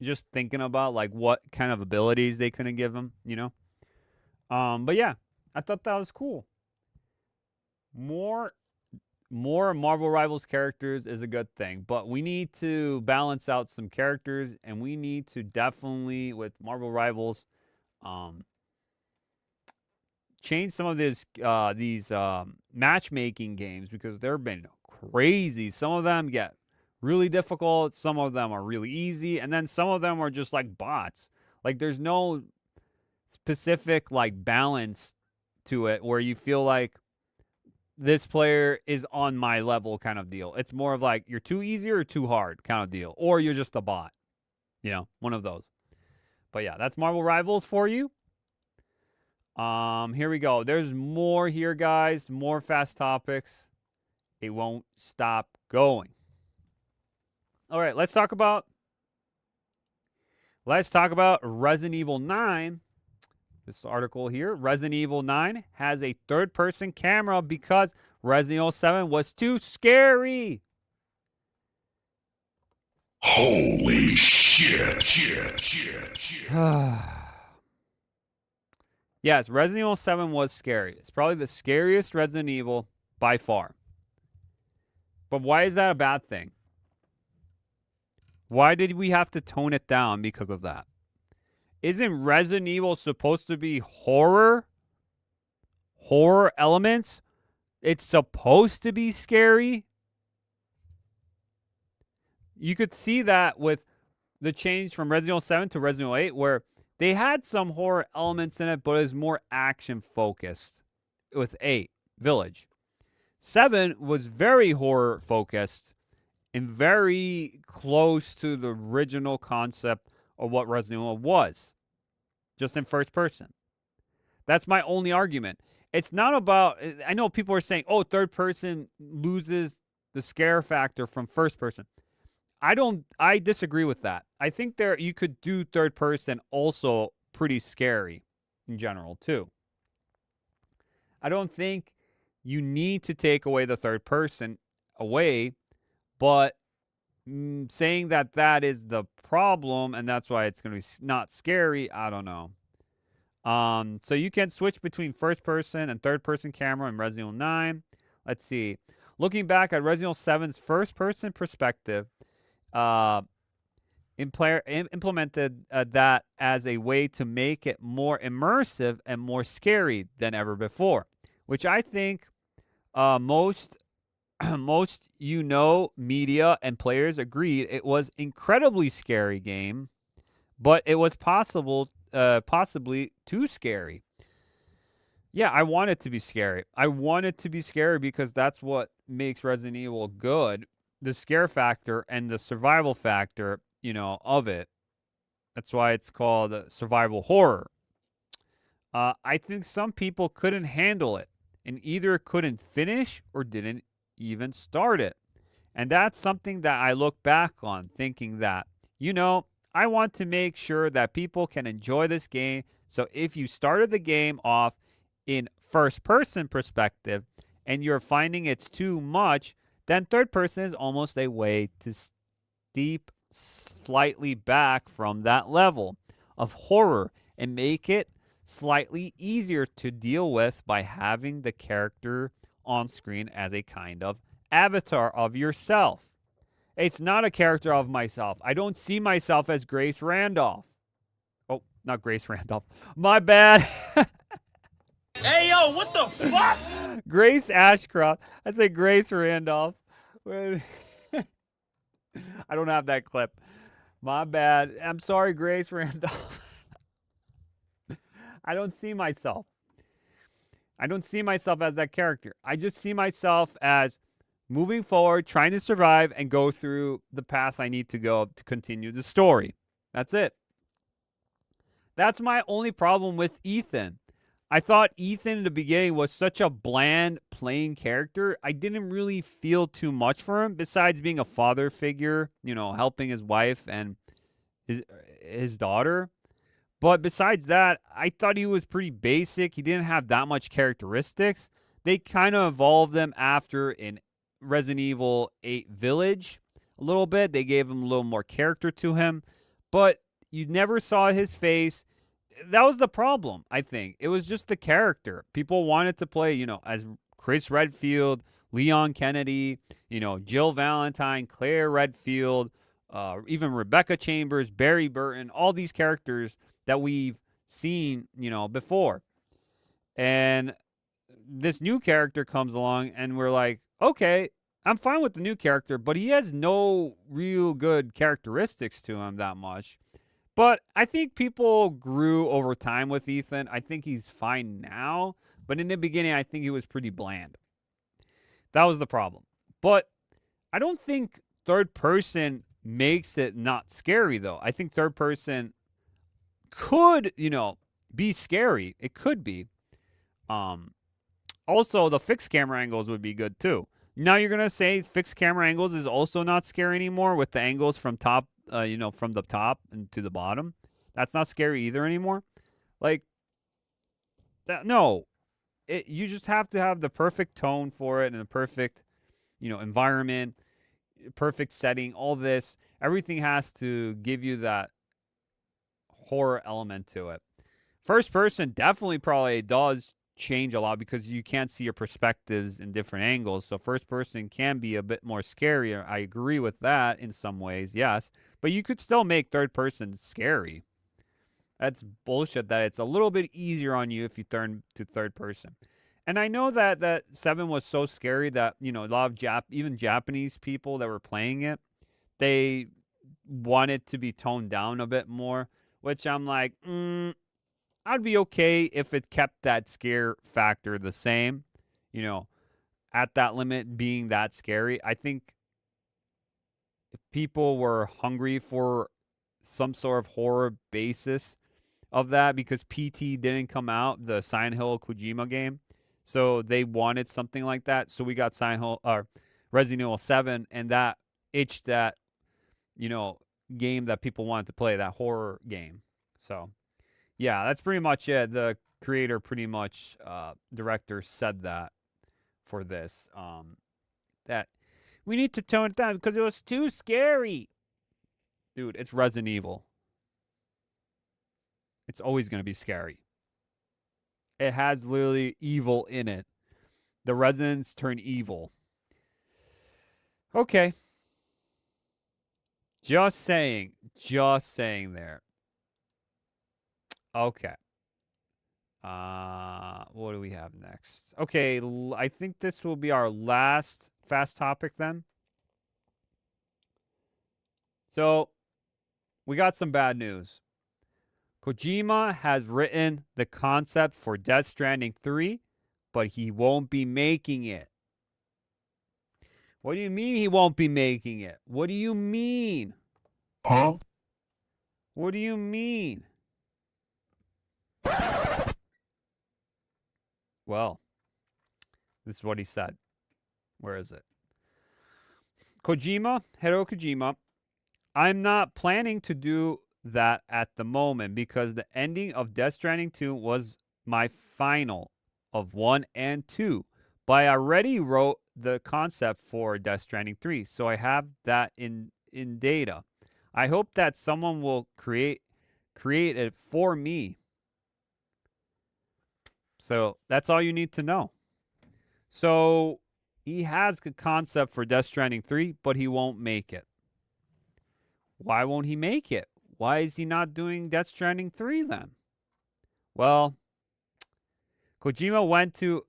Just thinking about, like, what kind of abilities they couldn't give him, But yeah, I thought that was cool. More Marvel Rivals characters is a good thing, but we need to balance out some characters, and we need to definitely, with Marvel Rivals, change some of these matchmaking games because they've been crazy. Some of them get really difficult. Some of them are really easy. And then some of them are just like bots. Like, there's no specific, like, balance to it where you feel like this player is on my level kind of deal. It's more of like you're too easy or too hard kind of deal. Or you're just a bot. One of those. But yeah, that's Marvel Rivals for you. Here we go. There's more here, guys. More fast topics. It won't stop going. All right, let's talk about Resident Evil 9. This article here, Resident Evil 9 has a third-person camera because Resident Evil 7 was too scary. Holy shit. Yes, Resident Evil 7 was scary. It's probably the scariest Resident Evil by far. But why is that a bad thing? Why did we have to tone it down because of that? Isn't Resident Evil supposed to be horror? Horror elements? It's supposed to be scary? You could see that with the change from Resident Evil 7 to Resident Evil 8, where they had some horror elements in it, but it was more action-focused with 8, Village. 7 was very horror-focused and very close to the original concept of what Resident Evil was, just in first person. That's my only argument. It's not about, I know people are saying, oh, third person loses the scare factor from first person. I disagree with that. I think you could do third person also pretty scary in general too. I don't think you need to take away the third person away, but saying that is the problem and that's why it's going to be not scary, I don't know. So you can switch between first person and third person camera in Resident Evil 9. Let's see. Looking back at Resident Evil 7's first person perspective, implemented that as a way to make it more immersive and more scary than ever before, which I think most media and players agreed it was incredibly scary game, but it was possibly too scary. Yeah, I want it to be scary. I want it to be scary because that's what makes Resident Evil good. The scare factor and the survival factor of it. That's why it's called survival horror. I think some people couldn't handle it and either couldn't finish or didn't even start it. And that's something that I look back on thinking that, I want to make sure that people can enjoy this game. So if you started the game off in first person perspective and you're finding it's too much, then third person is almost a way to steep slightly back from that level of horror and make it slightly easier to deal with by having the character on screen as a kind of avatar of yourself. It's not a character of myself. I don't see myself as Grace Randolph. Oh, not Grace Randolph. My bad. Hey, yo, what the fuck? Grace Ashcroft. I say Grace Randolph. I don't have that clip. My bad. I'm sorry, Grace Randolph. I don't see myself. I don't see myself as that character. I just see myself as moving forward, trying to survive, and go through the path I need to go to continue the story. That's it. That's my only problem with Ethan. I thought Ethan in the beginning was such a bland, plain character. I didn't really feel too much for him, besides being a father figure, helping his wife and his daughter. But besides that, I thought he was pretty basic. He didn't have that much characteristics. They kind of evolved them after in Resident Evil 8 Village a little bit. They gave him a little more character to him, but you never saw his face. That was the problem, I think. It was just the character. People wanted to play, as Chris Redfield, Leon Kennedy, Jill Valentine, Claire Redfield, even Rebecca Chambers, Barry Burton, all these characters that we've seen, before. And this new character comes along and we're like, okay, I'm fine with the new character, but he has no real good characteristics to him that much. But I think people grew over time with Ethan. I think he's fine now, but in the beginning, I think he was pretty bland. That was the problem. But I don't think third person makes it not scary, though. I think third person could, be scary. It could be. Also, the fixed camera angles would be good, too. Now you're going to say fixed camera angles is also not scary anymore with the angles from top, from the top and to the bottom. That's not scary either anymore. Like, no. You just have to have the perfect tone for it and the perfect, environment, perfect setting, all this. Everything has to give you that horror element to it. First person definitely probably does change a lot because you can't see your perspectives in different angles. So first person can be a bit more scarier. I agree with that in some ways, yes. But you could still make third person scary. That's bullshit that it's a little bit easier on you if you turn to third person. And I know that 7 was so scary that, a lot of even Japanese people that were playing it, they wanted to be toned down a bit more, which I'm like, I'd be okay if it kept that scare factor the same, at that limit being that scary. I think if people were hungry for some sort of horror basis of that, because PT didn't come out, the Silent Hill Kojima game, so they wanted something like that. So we got Resident Evil 7, and that itched that, game that people wanted to play, that horror game. So yeah, that's pretty much it. The creator, pretty much, director said that for this. That we need to tone it down because it was too scary. Dude, it's Resident Evil. It's always going to be scary. It has literally evil in it. The residents turn evil. Okay. Just saying there. Okay. What do we have next? Okay, I think this will be our last fast topic then. So, we got some bad news. Kojima has written the concept for Death Stranding 3, but he won't be making it. What do you mean he won't be making it? What do you mean? Huh? What do you mean? Well, this is what he said. Where is it? Hideo Kojima, I'm not planning to do that at the moment because the ending of Death Stranding 2 was my final of 1 and 2. But I already wrote the concept for Death Stranding 3, so I have that in data. I hope that someone will create it for me. So that's all you need to know. So he has the concept for Death Stranding 3, but he won't make it. Why won't he make it? Why is he not doing Death Stranding 3 then? Well, Kojima went to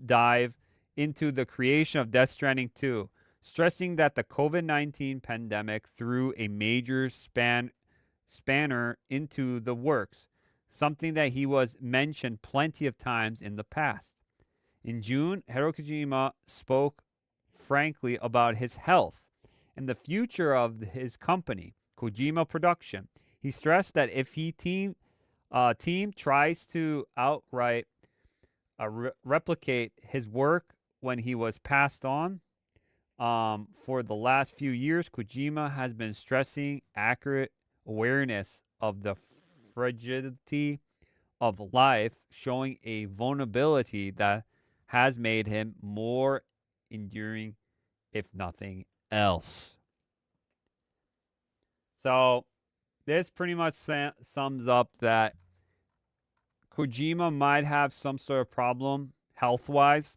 dive into the creation of Death Stranding 2, stressing that the COVID-19 pandemic threw a major spanner into the works, something that he was mentioned plenty of times in the past. In June, Hideo Kojima spoke frankly about his health and the future of his company, Kojima Production. He stressed that if he team tries to outright replicate his work when he was passed on, for the last few years, Kojima has been stressing accurate awareness of the fragility of life, showing a vulnerability that has made him more enduring, if nothing else. So this pretty much sums up that Kojima might have some sort of problem health-wise,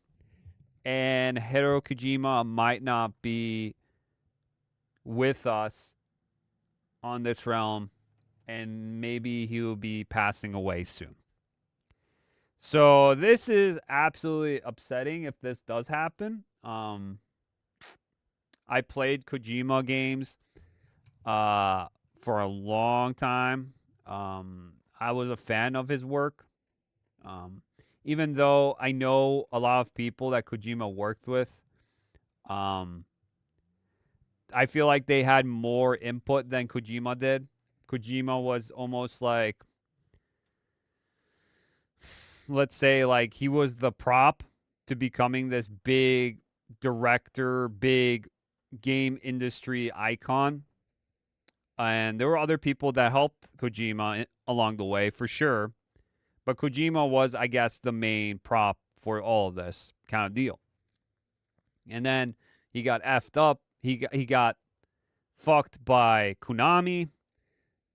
and Hideo Kojima might not be with us on this realm, and maybe he will be passing away soon. So this is absolutely upsetting if this does happen. I played Kojima games for a long time. I was a fan of his work. Even though I know a lot of people that Kojima worked with, I feel like they had more input than Kojima did. Kojima was almost like, let's say, like he was the prop to becoming this big director, big game industry icon. And there were other people that helped Kojima along the way, for sure. But Kojima was, I guess, the main prop for all of this kind of deal. And then he got effed up. He got fucked by Konami.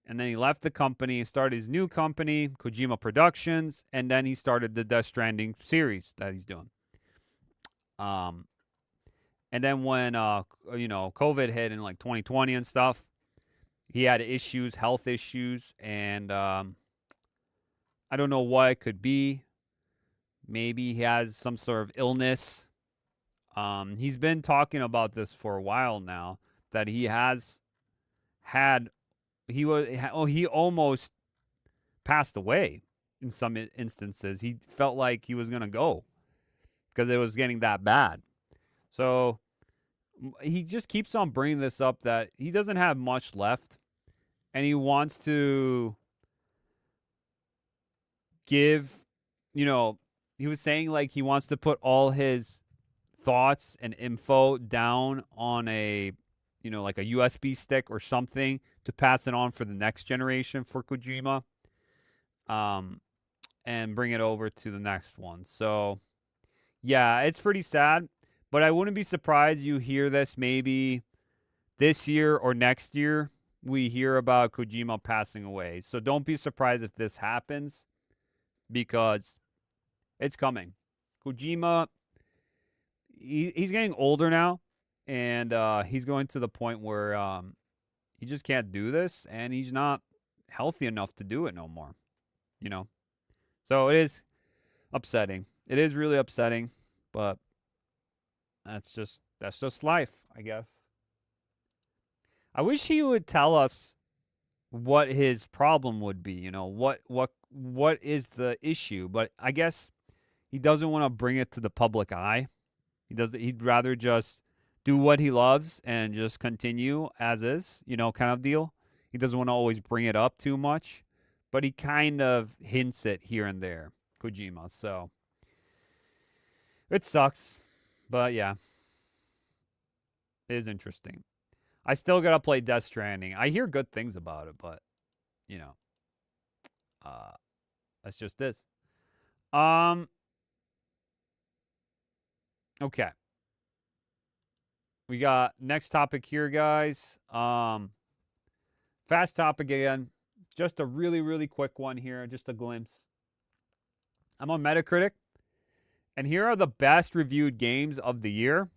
And then he left the company, started his new company, Kojima Productions, and then he started the Death Stranding series that he's doing. And then when COVID hit in like 2020 and stuff, he had issues, health issues, and I don't know what it could be. Maybe he has some sort of illness. He's been talking about this for a while now, that he has had, he almost passed away in some instances. He felt like he was going to go because it was getting that bad. So he just keeps on bringing this up, that he doesn't have much left and he wants to give, he was saying like he wants to put all his thoughts and info down on a, like a USB stick or something to pass it on for the next generation for Kojima, and bring it over to the next one. So yeah, it's pretty sad, but I wouldn't be surprised you hear this maybe this year or next year. We hear about Kojima passing away. So don't be surprised if this happens, because it's coming. Kojima, he's getting older now, and he's going to the point where he just can't do this, and he's not healthy enough to do it no more. So it is upsetting. It is really upsetting, but that's just life, I guess. I wish he would tell us what his problem would be, what is the issue, but I guess he doesn't want to bring it to the public eye. He'd rather just do what he loves and just continue as is, kind of deal. He doesn't want to always bring it up too much, but he kind of hints it here and there, Kojima. So it sucks, but yeah, it is interesting. I still gotta play Death Stranding. I hear good things about it, but you know, that's just this. Okay. We got next topic here, guys. Fast topic again. Just a really, really quick one here. Just a glimpse. I'm on Metacritic, and here are the best reviewed games of the year.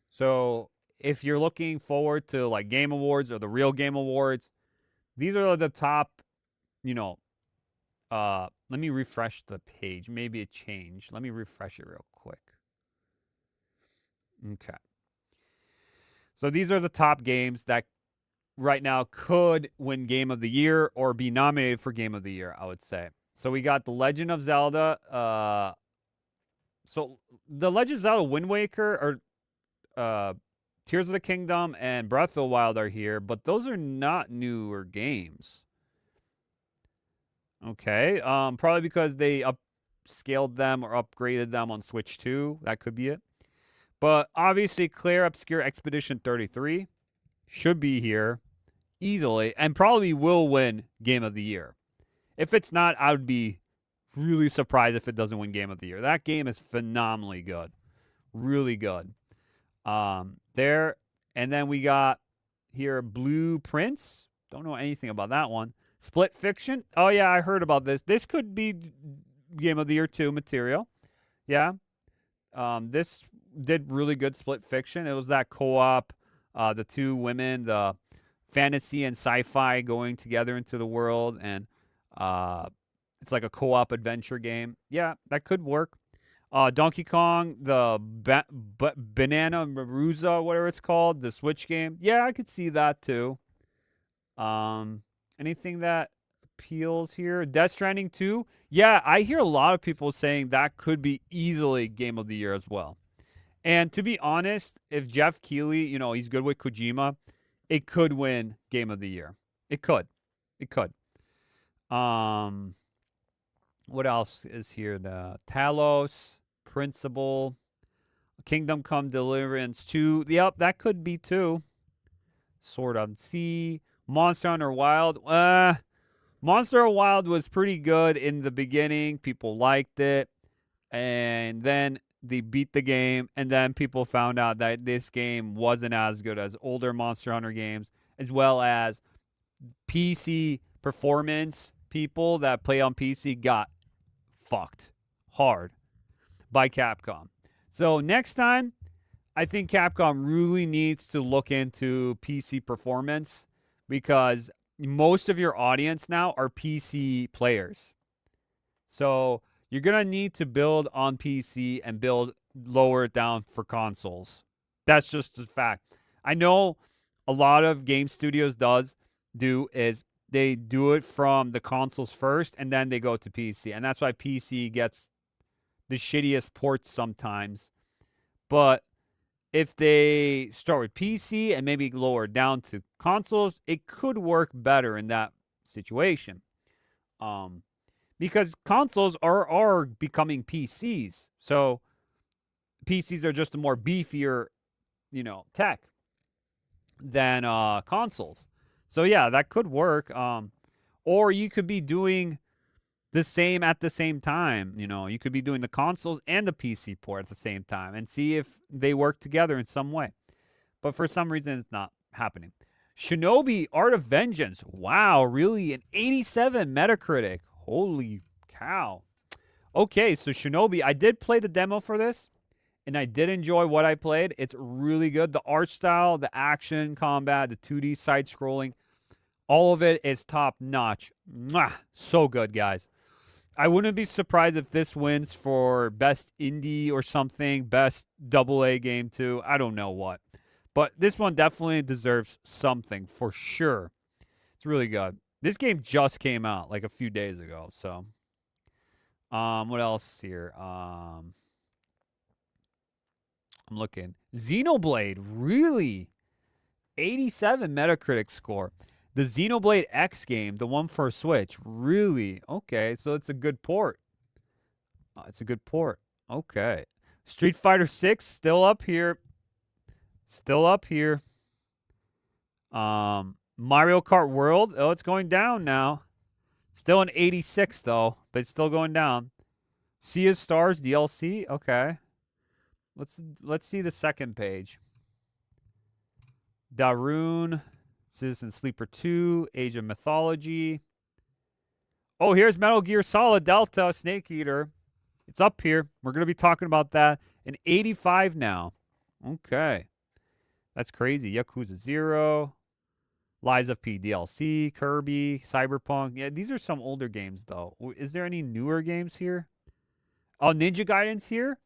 So if you're looking forward to like Game Awards or the real Game Awards, these are the top, let me refresh the page. Maybe it changed. Let me refresh it real quick. Okay. So these are the top games that right now could win Game of the Year or be nominated for Game of the Year, I would say. So we got The Legend of Zelda. So The Legend of Zelda Wind Waker or Tears of the Kingdom and Breath of the Wild are here, but those are not newer games. Okay. Probably because they upscaled them or upgraded them on Switch 2. That could be it. But obviously, Claire Obscure Expedition 33 should be here easily and probably will win Game of the Year. If it's not, I would be really surprised if it doesn't win Game of the Year. That game is phenomenally good. Really good. There. And then we got here Blueprints. Don't know anything about that one. Split Fiction. Oh, yeah, I heard about this. This could be Game of the Year 2 material. Yeah. This did really good Split Fiction. It was that co-op, the two women, the fantasy and sci-fi going together into the world, and it's like a co-op adventure game. Yeah, that could work. Donkey Kong, the Banana Maruza, whatever it's called, the Switch game. Yeah, I could see that too. Anything that appeals here? Death Stranding 2. Yeah, I hear a lot of people saying that could be easily Game of the Year as well. And to be honest, if Jeff Keighley, he's good with Kojima, it could win Game of the Year. It could. It could. What else is here? The Talos, Principle, Kingdom Come Deliverance 2. Yep, that could be 2. Sword of Sea, Monster Hunter Wild. Monster Hunter Wild was pretty good in the beginning. People liked it. And then they beat the game. And then people found out that this game wasn't as good as older Monster Hunter games, as well as PC performance. People that play on PC got fucked hard by Capcom. So next time, I think Capcom really needs to look into PC performance, because most of your audience now are PC players. So you're going to need to build on PC and build lower it down for consoles. That's just a fact. I know a lot of game studios do is they do it from the consoles first and then they go to PC. And that's why PC gets the shittiest ports sometimes. But if they start with PC and maybe lower down to consoles, it could work better in that situation. Because consoles are becoming PCs. So PCs are just a more beefier, tech than consoles. So yeah, that could work. Or you could be doing the same at the same time. You could be doing the consoles and the PC port at the same time and see if they work together in some way. But for some reason, it's not happening. Shinobi Art of Vengeance. Wow, really? An 87 Metacritic. Holy cow. Okay, so Shinobi, I did play the demo for this, and I did enjoy what I played. It's really good. The art style, the action, combat, the 2D side-scrolling, all of it is top-notch. Mwah! So good, guys. I wouldn't be surprised if this wins for best indie or something, best AA game too. I don't know what. But this one definitely deserves something for sure. It's really good. This game just came out like a few days ago. So, what else here? I'm looking. Xenoblade, really? 87 Metacritic score. The Xenoblade X game, the one for Switch, really? Okay, so it's a good port. It's a good port. Okay. Street Fighter 6 still up here. Still up here. Mario Kart World. Oh, it's going down now. Still an 86 though, but it's still going down. Sea of Stars DLC. Okay. Let's see the second page. Darun, Citizen Sleeper 2, Age of Mythology. Oh, here's Metal Gear Solid Delta, Snake Eater. It's up here. We're going to be talking about that. An 85 now. Okay. That's crazy. Yakuza 0. Lies of P DLC, Kirby, Cyberpunk. Yeah, these are some older games, though. Is there any newer games here? Oh, Ninja Gaiden's here.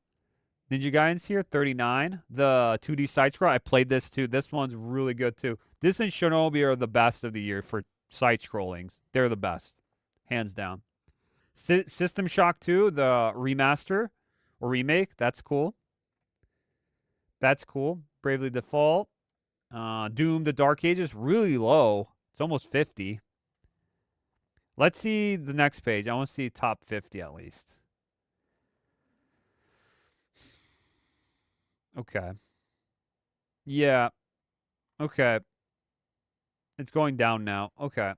Ninja Gaiden's here, 39. The 2D side-scroll, I played this, too. This one's really good, too. This and Shinobi are the best of the year for side-scrollings. They're the best. Hands down. System Shock 2, the remaster or remake. That's cool. That's cool. Bravely Default. Doom, The Dark Ages, really low. It's almost 50. Let's see the next page. I want to see top 50 at least. Okay. Yeah. Okay. It's going down now. Okay.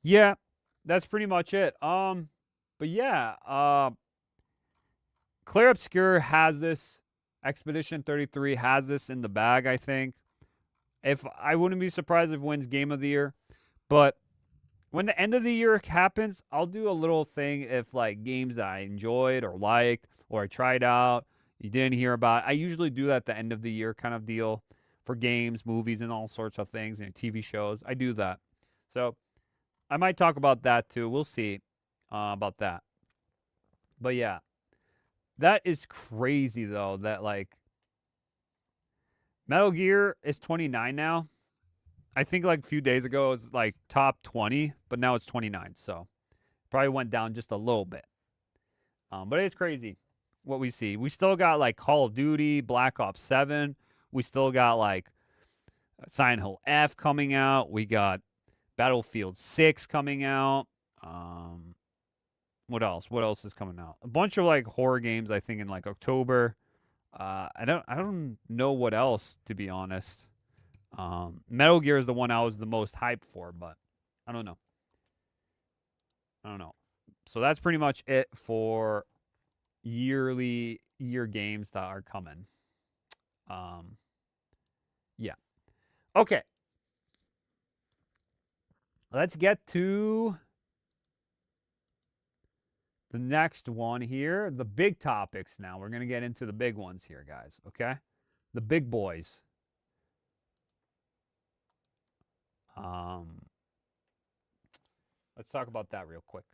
Yeah. That's pretty much it. But yeah, Claire Obscure has this. Expedition 33 has this in the bag, I think. If I wouldn't be surprised if it wins Game of the Year. But when the end of the year happens, I'll do a little thing if like games that I enjoyed or liked or I tried out, you didn't hear about. I usually do that at the end of the year kind of deal for games, movies, and all sorts of things, and TV shows. I do that. So I might talk about that too. We'll see about that. But yeah. That is crazy, though, that, like, Metal Gear is 29 now. I think, like, a few days ago it was, like, top 20, but now it's 29, so probably went down just a little bit. But it's crazy what we see. We still got, like, Call of Duty, Black Ops 7. We still got, like, Silent Hill F coming out. We got Battlefield 6 coming out. What else? What else is coming out? A bunch of like horror games, I think, in like October. I don't know what else, to be honest. Metal Gear is the one I was the most hyped for, but I don't know. So that's pretty much it for year games that are coming. Yeah. Okay. Let's get to the next one here, the big topics now. We're going to get into the big ones here, guys, okay? The big boys. Let's talk about that real quick.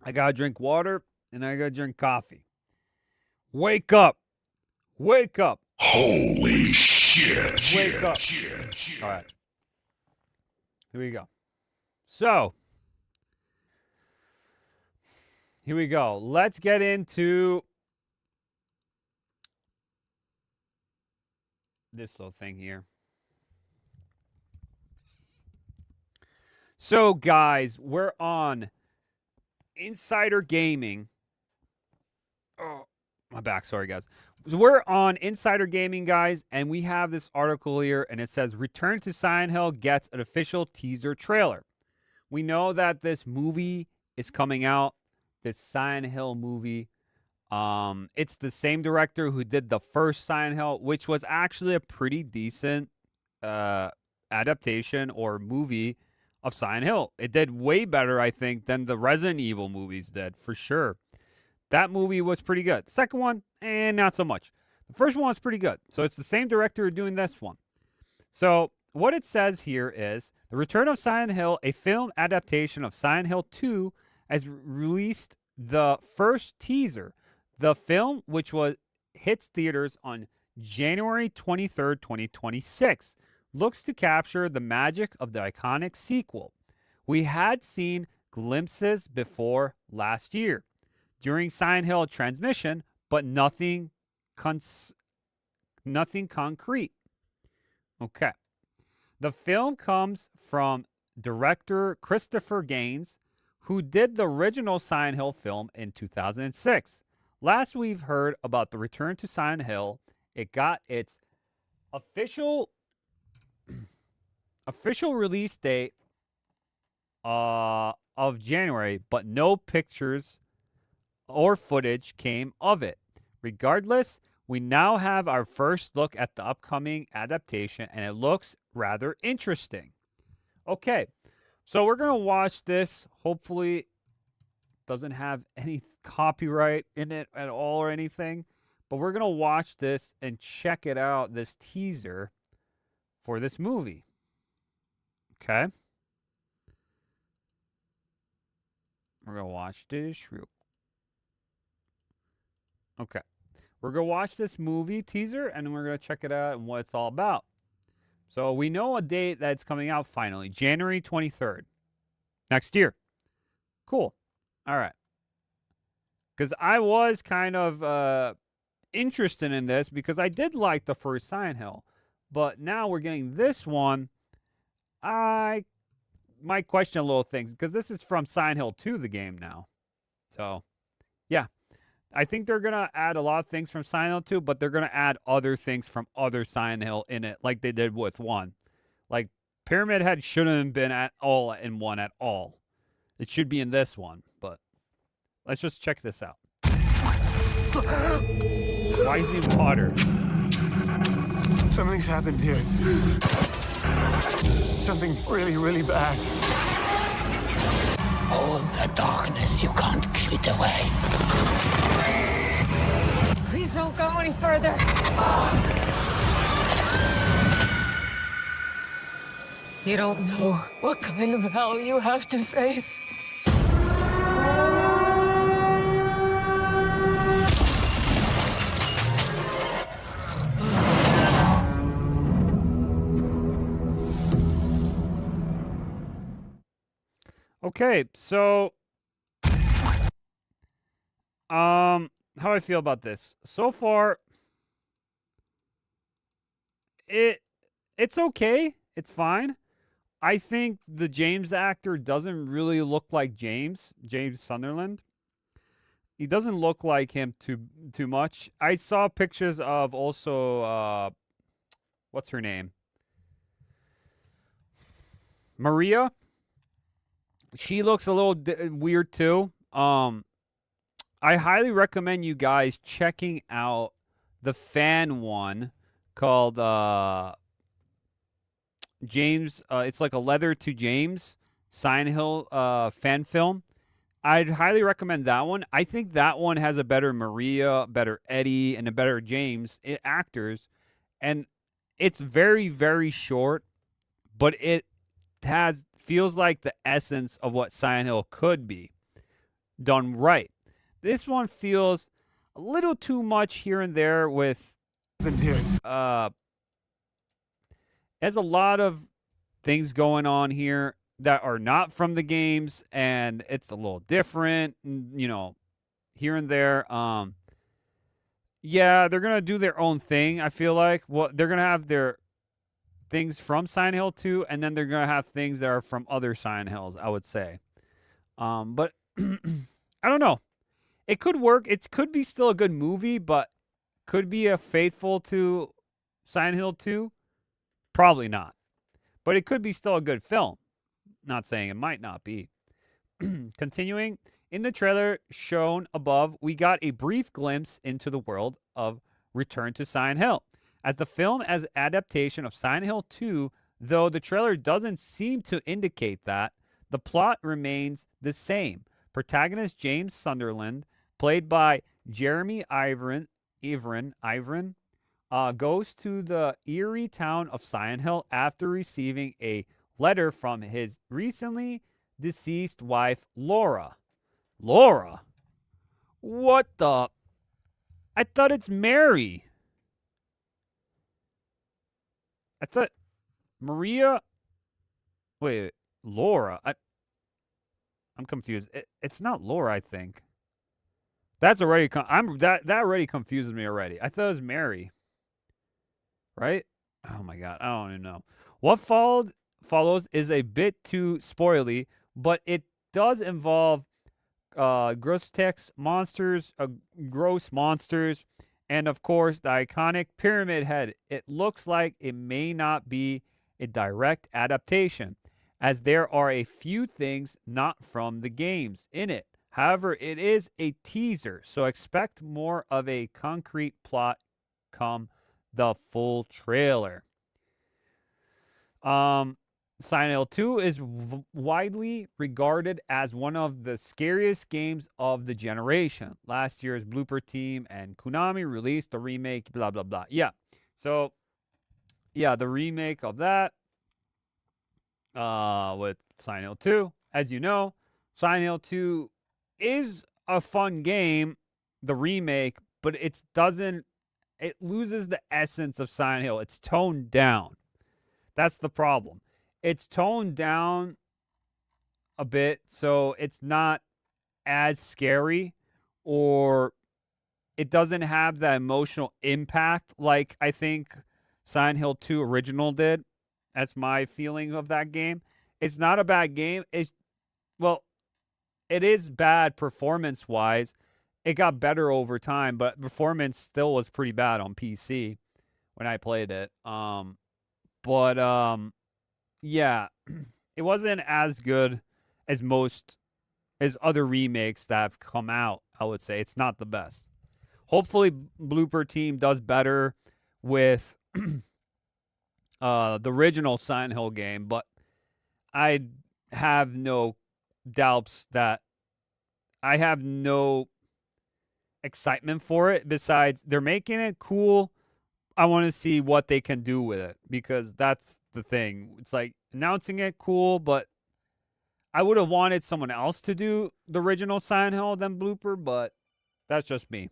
I got to drink water and I got to drink coffee. Wake up. Wake up. Holy shit. Wake up. All right. Here we go. So, here we go. Let's get into this little thing here. So, guys, we're on Insider Gaming. Oh, my back. Sorry, guys. So we're on Insider Gaming, guys, and we have this article here, and it says, Return to Silent Hill gets an official teaser trailer. We know that this movie is coming out, this Silent Hill movie. It's the same director who did the first Silent Hill, which was actually a pretty decent adaptation or movie of Silent Hill. It did way better, I think, than the Resident Evil movies did, for sure. That movie was pretty good. The second one, not so much. The first one was pretty good. So it's the same director doing this one. So what it says here is, The Return of Silent Hill, a film adaptation of Silent Hill 2, has released the first teaser. The film, which hits theaters on January 23rd, 2026, looks to capture the magic of the iconic sequel. We had seen glimpses before last year during Silent Hill transmission, but nothing concrete. Okay. The film comes from director Christopher Gaines, who did the original Silent Hill film in 2006. Last we've heard about the return to Silent Hill. It got its official release date of January, but no pictures or footage came of it. Regardless, we now have our first look at the upcoming adaptation, and it looks rather interesting. Okay, so we're going to watch this. Hopefully, it doesn't have any copyright in it at all or anything. But we're going to watch this and check it out, this teaser for this movie. Okay? We're going to watch this. Okay. We're going to watch this movie teaser, and we're going to check it out and what it's all about. So we know a date that's coming out finally. January 23rd. Next year. Cool. All right. Because I was kind of interested in this because I did like the first Silent Hill. But now we're getting this one. I might question a little things because this is from Silent Hill 2, the game now. So, yeah. I think they're going to add a lot of things from Silent Hill 2, but they're going to add other things from other Silent Hill in it, like they did with 1. Like, Pyramid Head shouldn't have been at all in 1 at all. It should be in this one, but let's just check this out. Why is he in water? Something's happened here. Something really, really bad. Hold the darkness, you can't keep it away. Please don't go any further. You don't know what kind of hell you have to face. Okay, so how do I feel about this? So far it's okay. It's fine. I think the James actor doesn't really look like James Sunderland. He doesn't look like him too much. I saw pictures of also what's her name? Maria. She looks a little weird too. I highly recommend you guys checking out the fan one called James. It's like a Letter to James Silent Hill fan film. I'd highly recommend that one. I think that one has a better Maria, better Eddie, and a better James actors. And it's very, very short, but it feels like the essence of what Silent Hill could be done right. This one feels a little too much here and there with there's a lot of things going on here that are not from the games, and it's a little different, here and there. Yeah, they're going to do their own thing, I feel like. Well, they're going to have their things from Silent Hill 2, and then they're going to have things that are from other Silent Hills, I would say. But I don't know. It could work. It could be still a good movie, but could be a faithful to Silent Hill 2? Probably not. But it could be still a good film. Not saying it might not be. Continuing, in the trailer shown above, we got a brief glimpse into the world of Return to Silent Hill. As the film as adaptation of Silent Hill 2, though the trailer doesn't seem to indicate that, the plot remains the same. Protagonist James Sunderland, played by Jeremy Ivrin, goes to the eerie town of Silent Hill after receiving a letter from his recently deceased wife, Laura. Laura? What the? I thought it's Mary. I thought Maria. Wait, Laura. I'm confused. It's not lore, I think. That's already that already confuses me already. I thought it was Mary. Right? Oh my god, I don't even know. What follows is a bit too spoily, but it does involve gross monsters, and of course the iconic pyramid head. It looks like it may not be a direct adaptation, as there are a few things not from the games in it. However, it is a teaser, so expect more of a concrete plot come the full trailer. Silent Hill 2 is widely regarded as one of the scariest games of the generation. Last year's Blooper Team and Konami released the remake, blah, blah, blah. Yeah. So, yeah, the remake of that with Silent Hill 2. As you know, Silent Hill 2 is a fun game, the remake, but it loses the essence of Silent Hill. It's toned down. That's the problem. It's toned down a bit, so it's not as scary, or it doesn't have that emotional impact like I think Silent Hill 2 original did. That's my feeling of that game. It's not a bad game. It is bad performance-wise. It got better over time, but performance still was pretty bad on PC when I played it. Yeah, it wasn't as good as other remakes that have come out, I would say. It's not the best. Hopefully, Blooper Team does better with the original Silent Hill game, but I have no doubts that I have no excitement for it. Besides, they're making it cool. I want to see what they can do with it, because that's the thing. It's like announcing it, cool, but I would have wanted someone else to do the original Silent Hill than Blooper, but that's just me.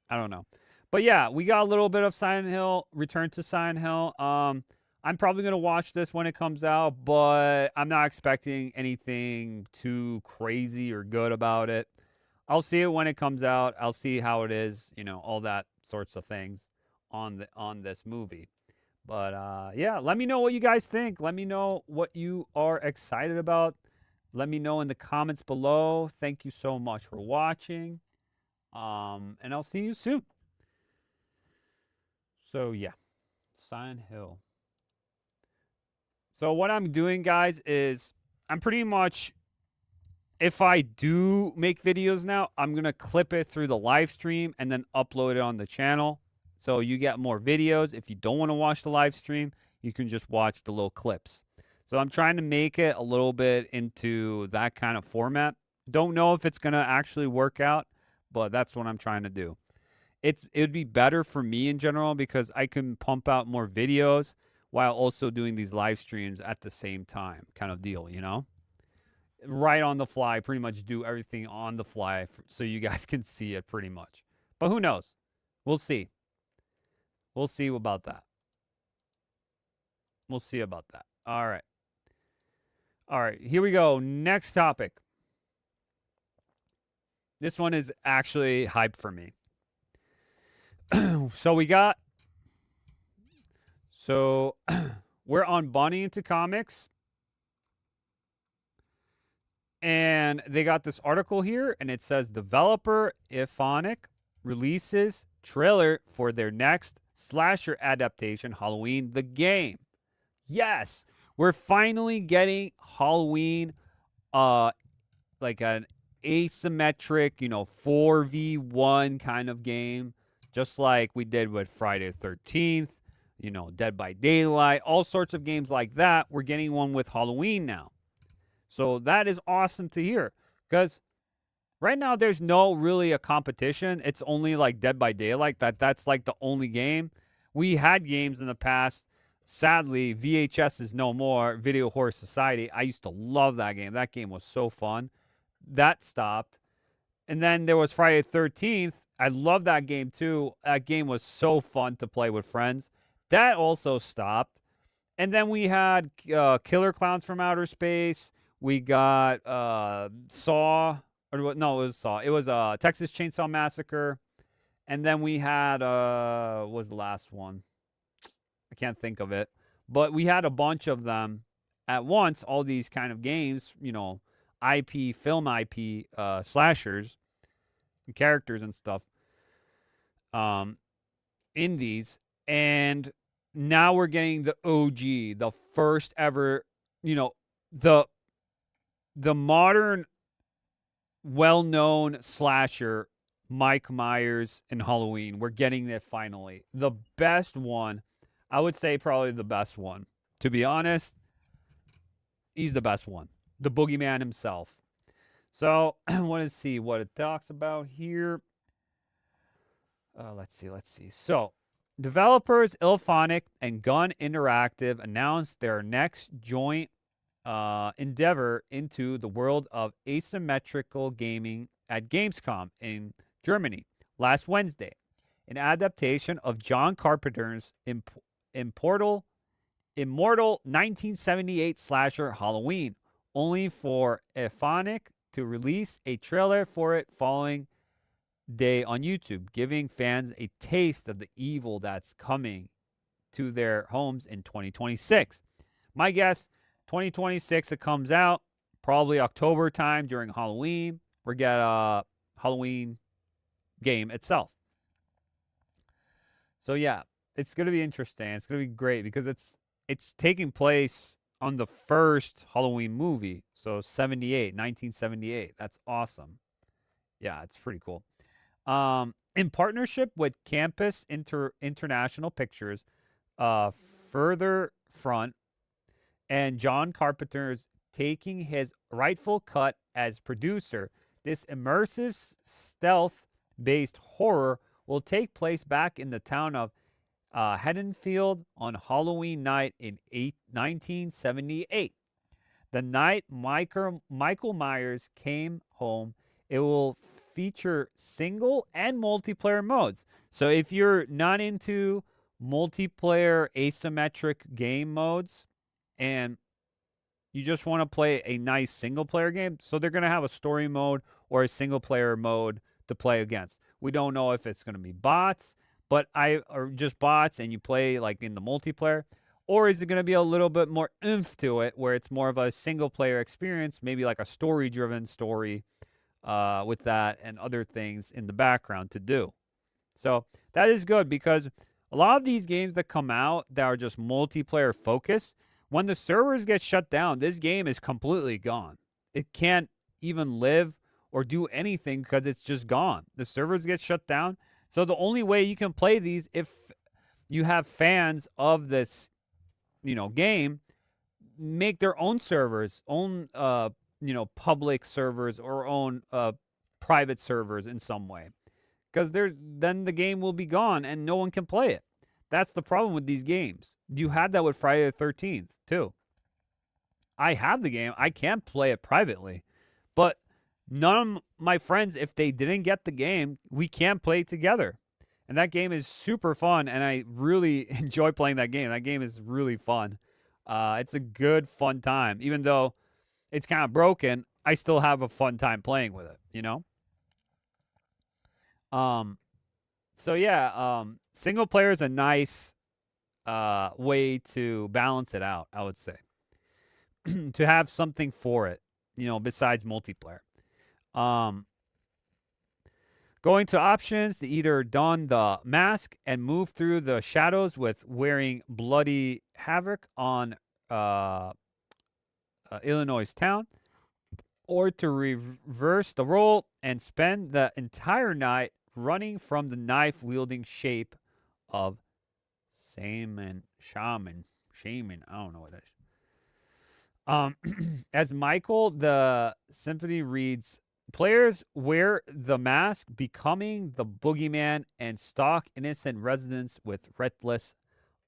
I don't know. But yeah, we got a little bit of Silent Hill, Return to Silent Hill. I'm probably going to watch this when it comes out, but I'm not expecting anything too crazy or good about it. I'll see it when it comes out. I'll see how it is, all that sorts of things on this movie. But yeah, let me know what you guys think. Let me know what you are excited about. Let me know in the comments below. Thank you so much for watching. And I'll see you soon. So yeah, Silent Hill. So what I'm doing, guys, is I'm pretty much, if I do make videos now, I'm going to clip it through the live stream and then upload it on the channel. So you get more videos. If you don't want to watch the live stream, you can just watch the little clips. So I'm trying to make it a little bit into that kind of format. Don't know if it's going to actually work out, but that's what I'm trying to do. It would be better for me in general because I can pump out more videos while also doing these live streams at the same time, kind of deal, Right on the fly, pretty much do everything on the fly so you guys can see it pretty much. But who knows? We'll see. We'll see about that. We'll see about that. All right. All right, here we go. Next topic. This one is actually hype for me. We're on Bonnie Into Comics. And they got this article here, and it says developer Iphonic releases trailer for their next slasher adaptation, Halloween the Game. Yes, we're finally getting Halloween, like an asymmetric, 4v1 kind of game, just like we did with Friday the 13th, Dead by Daylight, all sorts of games like that. We're getting one with Halloween now. So that is awesome to hear, because right now there's no really a competition. It's only like Dead by Daylight. That's like the only game. We had games in the past. Sadly, VHS is no more. Video Horror Society. I used to love that game. That game was so fun. That stopped. And then there was Friday the 13th. I love that game too. That game was so fun to play with friends. That also stopped. And then we had Killer Clowns from Outer Space. We got Saw, or what? No, it was Saw. It was Texas Chainsaw Massacre, and then we had what was the last one? I can't think of it, but we had a bunch of them at once. All these kind of games, IP, film IP, slashers, and characters and stuff. In these, and now we're getting the OG, the first ever, the modern, well-known slasher, Mike Myers and Halloween. We're getting it finally. The best one, I would say probably the best one. To be honest, he's the best one. The boogeyman himself. So, I want to see what it talks about here. Let's see. So, developers Ilphonic and Gun Interactive announced their next joint endeavor into the world of asymmetrical gaming at Gamescom in Germany last Wednesday. An adaptation of John Carpenter's immortal 1978 slasher Halloween, only for Ilphonic to release a trailer for it following day on YouTube, giving fans a taste of the evil that's coming to their homes in 2026. My guess, 2026 it comes out, probably October time during Halloween. We get a Halloween game itself. So yeah, it's going to be interesting. It's going to be great because it's taking place on the first Halloween movie. So 1978. That's awesome. Yeah, it's pretty cool. In partnership with Campus International Pictures, Further Front, and John Carpenter's taking his rightful cut as producer, this immersive stealth-based horror will take place back in the town of Haddonfield on Halloween night in 1978. The night Michael Myers came home, it will feature single and multiplayer modes. So if you're not into multiplayer asymmetric game modes and you just want to play a nice single player game, so they're going to have a story mode or a single player mode to play against. We don't know if it's going to be bots, or just bots and you play like in the multiplayer, or is it going to be a little bit more oomph to it where it's more of a single player experience, maybe like a story driven story with that and other things in the background to do. So that is good because a lot of these games that come out that are just multiplayer focused, when the servers get shut down, this game is completely gone. It can't even live or do anything because it's just gone. The servers get shut down. So the only way you can play these, if you have fans of this, game, make their own servers, own public servers or own private servers in some way, because then the game will be gone and no one can play it. That's the problem with these games. You had that with Friday the 13th too. I have the game. I can't play it privately, but none of my friends, if they didn't get the game, we can't play together. And that game is super fun, and I really enjoy playing that game. That game is really fun. It's a good, fun time. Even though it's kind of broken, I still have a fun time playing with it, So yeah, single player is a nice way to balance it out, I would say. To have something for it, besides multiplayer. Going to options to either don the mask and move through the shadows with wearing bloody havoc on Illinois town, or to reverse the role and spend the entire night running from the knife-wielding shape of shaman. I don't know what that is. As Michael, the symphony reads, players wear the mask, becoming the boogeyman, and stalk innocent residents with reckless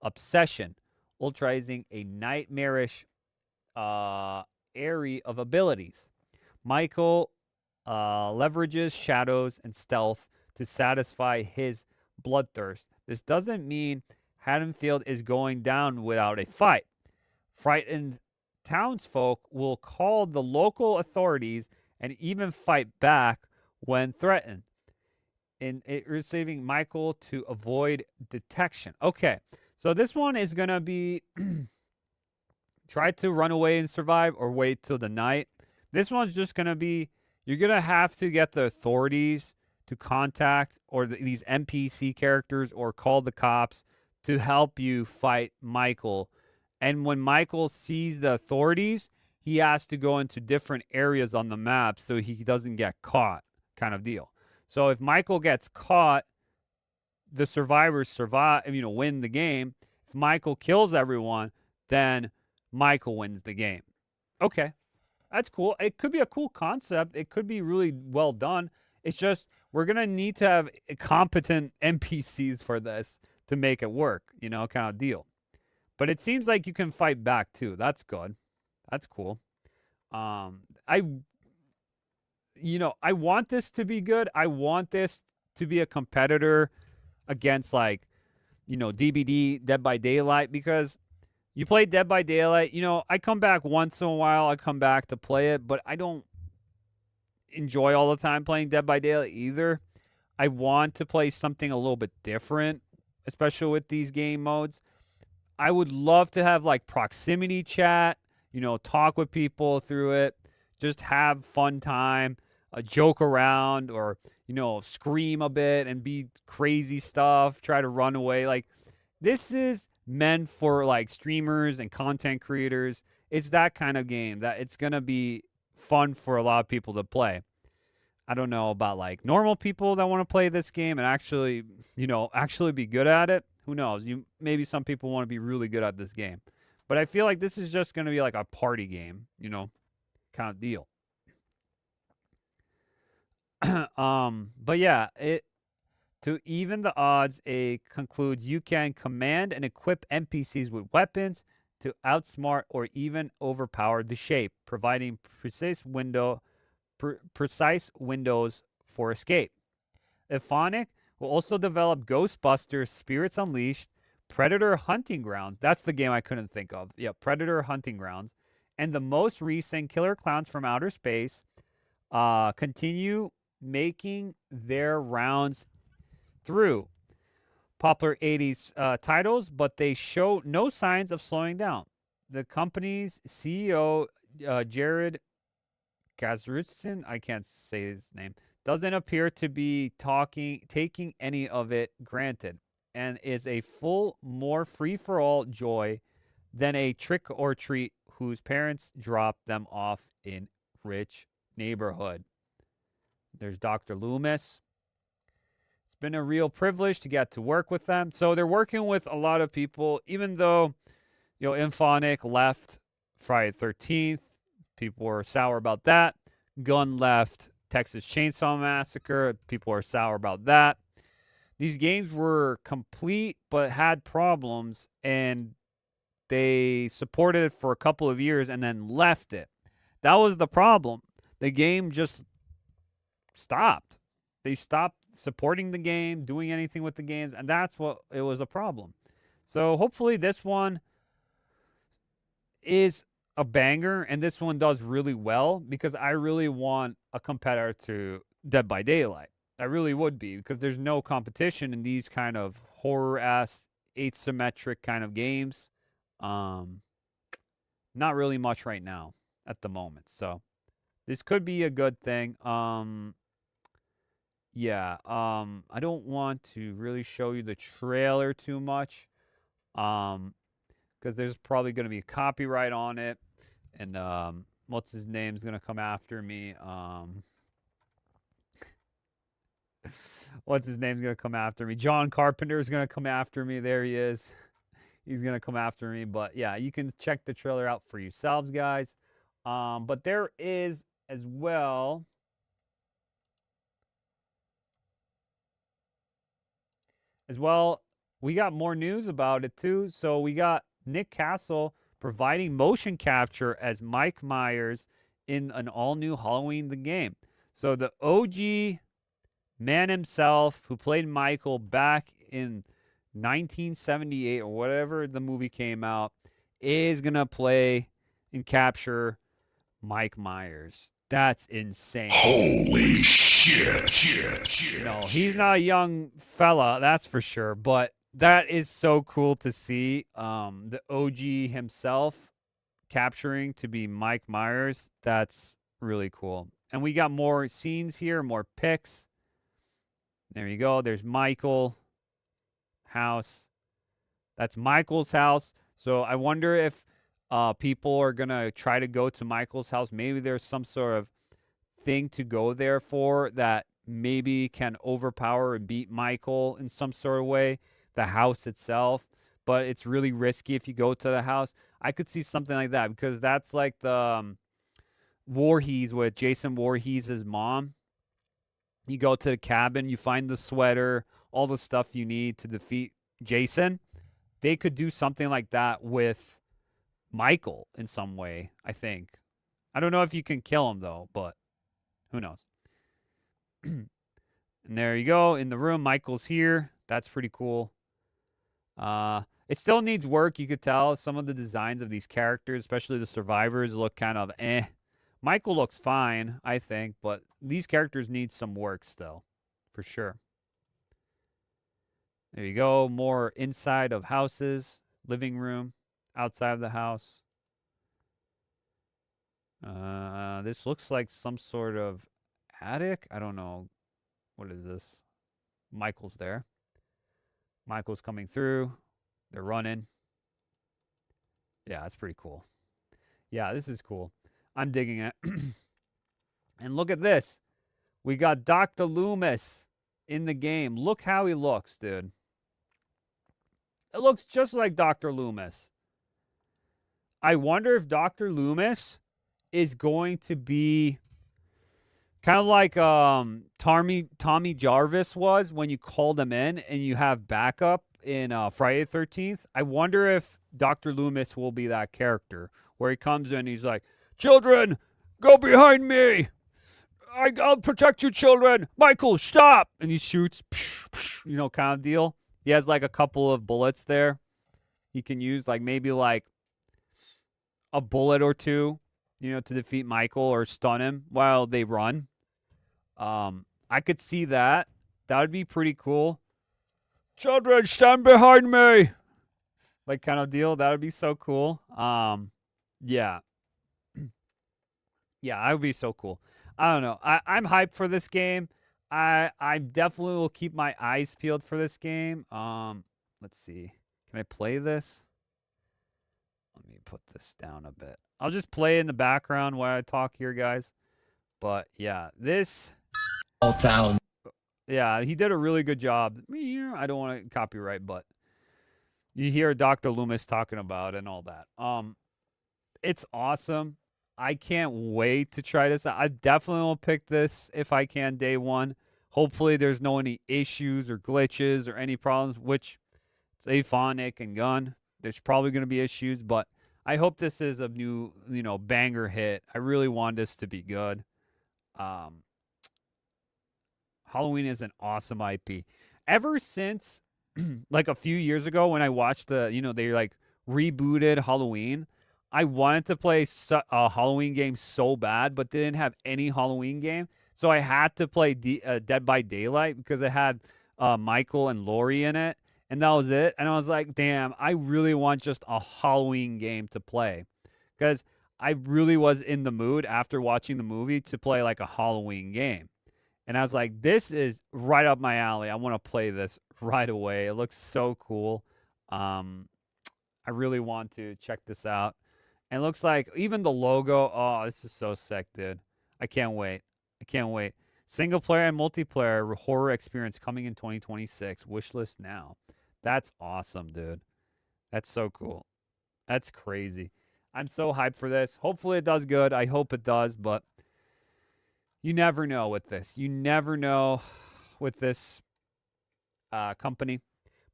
obsession, utilizing a nightmarish array of abilities. Michael leverages shadows and stealth to satisfy his bloodthirst. This doesn't mean Haddonfield is going down without a fight. Frightened townsfolk will call the local authorities and even fight back when threatened, in it receiving Michael to avoid detection. Okay, so this one is going to be try to run away and survive or wait till the night. This one's just going to be, you're going to have to get the authorities to contact or these NPC characters or call the cops to help you fight Michael. And when Michael sees the authorities, he has to go into different areas on the map so he doesn't get caught, kind of deal. So if Michael gets caught, the survivors survive, win the game. If Michael kills everyone, then Michael wins the game. Okay, that's cool. It could be a cool concept. It could be really well done. It's just we're going to need to have competent NPCs for this to make it work, kind of deal. But it seems like you can fight back too. That's good. That's cool. I want this to be good. I want this to be a competitor against DBD, Dead by Daylight, because you play Dead by Daylight. I come back once in a while. I come back to play it, but I don't enjoy all the time playing Dead by Daylight either. I want to play something a little bit different, especially with these game modes. I would love to have proximity chat, talk with people through it, just have fun time, joke around, or, scream a bit and be crazy stuff, try to run away. This is meant for streamers and content creators. It's that kind of game that it's going to be fun for a lot of people to play. I don't know about normal people that want to play this game and actually be good at it. Who knows? Maybe some people want to be really good at this game. But I feel like this is just going to be a party game, kind of deal. But yeah, to even the odds, it concludes you can command and equip NPCs with weapons to outsmart or even overpower the shape, providing precise windows for escape. Ephonic will also develop Ghostbusters Spirits Unleashed, Predator Hunting Grounds. That's the game I couldn't think of. Yeah, Predator Hunting Grounds. And the most recent Killer Clowns from Outer Space continue making their rounds through popular 80s titles, but they show no signs of slowing down. The company's CEO, Jared Gazrutsin, I can't say his name, doesn't appear to be taking any of it granted, and is a more free-for-all joy than a trick-or-treat whose parents drop them off in rich neighborhood. There's Dr. Loomis. It's been a real privilege to get to work with them. So they're working with a lot of people, even though, Inphonic left Friday the 13th. People were sour about that. Gun left Texas Chainsaw Massacre. People are sour about that. These games were complete but had problems, and they supported it for a couple of years and then left it. That was the problem. The game just stopped. They stopped supporting the game, doing anything with the games, and that's what it was a problem. So hopefully this one is a banger, and this one does really well, because I really want a competitor to Dead by Daylight. I really would be, because there's no competition in these kind of horror-ass, asymmetric kind of games. Not really much right now at the moment. So this could be a good thing. Yeah, I don't want to really show you the trailer too much, because there's probably going to be a copyright on it, and what's his name's going to come after me. What's his name's going to come after me? John Carpenter's going to come after me. There he is. He's going to come after me. But yeah, you can check the trailer out for yourselves, guys. But there is as well. We got more news about it too. So we got Nick Castle providing motion capture as Mike Myers in an all-new Halloween the game. So the OG man himself, who played Michael back in 1978 or whatever the movie came out, is going to play and capture Mike Myers. That's insane. Holy shit. He's not a young fella, that's for sure, but that is so cool to see. The OG himself capturing to be Mike Myers. That's really cool. And we got more scenes here, more pics. There you go. There's Michael house. That's Michael's house. So I wonder if people are going to try to go to Michael's house. Maybe there's some sort of thing to go there for that maybe can overpower and beat Michael in some sort of way, the house itself. But it's really risky if you go to the house. I could see something like that because that's like the Voorhees with Jason Voorhees' mom. You go to the cabin, you find the sweater, all the stuff you need to defeat Jason. They could do something like that with Michael in some way, I think. I don't know if you can kill him, though, but who knows? And there you go. In the room, Michael's here. That's pretty cool. It still needs work, you could tell. Some of the designs of these characters, especially the survivors, look kind of eh. Michael looks fine, I think, but these characters need some work still, for sure. There you go. More inside of houses, living room, outside of the house. This looks like some sort of attic. I don't know. What is this? Michael's there. Michael's coming through. They're running. Yeah, that's pretty cool. Yeah, this is cool. I'm digging it. And look at this. We got Dr. Loomis in the game. Look how he looks, dude. It looks just like Dr. Loomis. I wonder if Dr. Loomis is going to be kind of like Tommy Jarvis was when you called him in and you have backup in Friday the 13th. I wonder if Dr. Loomis will be that character where he comes in and he's like, "Children, go behind me. I'll protect you, children. Michael, stop." And he shoots, kind of deal. He has like a couple of bullets there he can use, like maybe like a bullet or two, to defeat Michael or stun him while they run. I could see that. That would be pretty cool. "Children, stand behind me." Like kind of deal. That would be so cool. Yeah. Yeah, that would be so cool. I don't know. I'm hyped for this game. I definitely will keep my eyes peeled for this game. Let's see. Can I play this? Let me put this down a bit. I'll just play in the background while I talk here, guys. But yeah, this. All town. Yeah, he did a really good job. I don't want to copyright, but you hear Dr. Loomis talking about it and all that. It's awesome. I can't wait to try this out. I definitely will pick this if I can day one. Hopefully there's no any issues or glitches or any problems, which it's aphonic and gun. There's probably going to be issues, but I hope this is a new, banger hit. I really want this to be good. Halloween is an awesome IP. Ever since like a few years ago when I watched they like rebooted Halloween, I wanted to play a Halloween game so bad, but they didn't have any Halloween game. So I had to play Dead by Daylight because it had Michael and Laurie in it. And that was it. And I was like, damn, I really want just a Halloween game to play. Because I really was in the mood after watching the movie to play like a Halloween game. And I was like, this is right up my alley. I want to play this right away. It looks so cool. I really want to check this out. And it looks like even the logo, oh, this is so sick, dude. I can't wait. Single player and multiplayer horror experience coming in 2026. Wishlist now. That's awesome, dude. That's so cool. That's crazy. I'm so hyped for this. Hopefully it does good. I hope it does, but you never know with this. You never know with this company.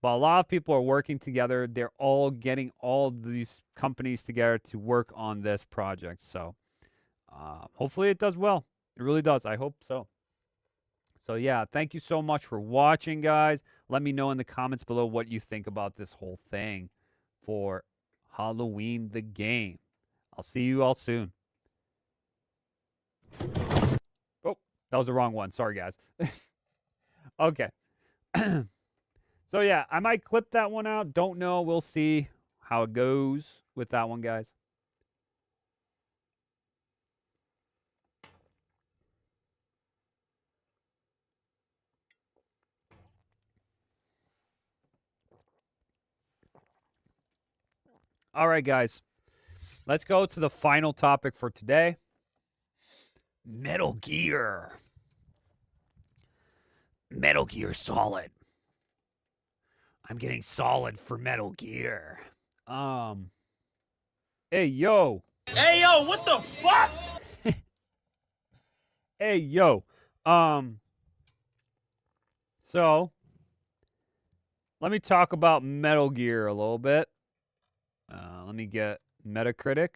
But a lot of people are working together. They're all getting all these companies together to work on this project. So hopefully it does well. It really does. I hope so. So yeah, thank you so much for watching, guys. Let me know in the comments below what you think about this whole thing for Halloween the game. I'll see you all soon. Oh, that was the wrong one. Sorry, guys. Okay. So, yeah, I might clip that one out. Don't know. We'll see how it goes with that one, guys. All right, guys. Let's go to the final topic for today. Metal Gear. Metal Gear Solid. I'm getting solid for Metal Gear. Hey, yo. Hey, yo, what the fuck? Hey, yo. So, let me talk about Metal Gear a little bit. Let me get Metacritic,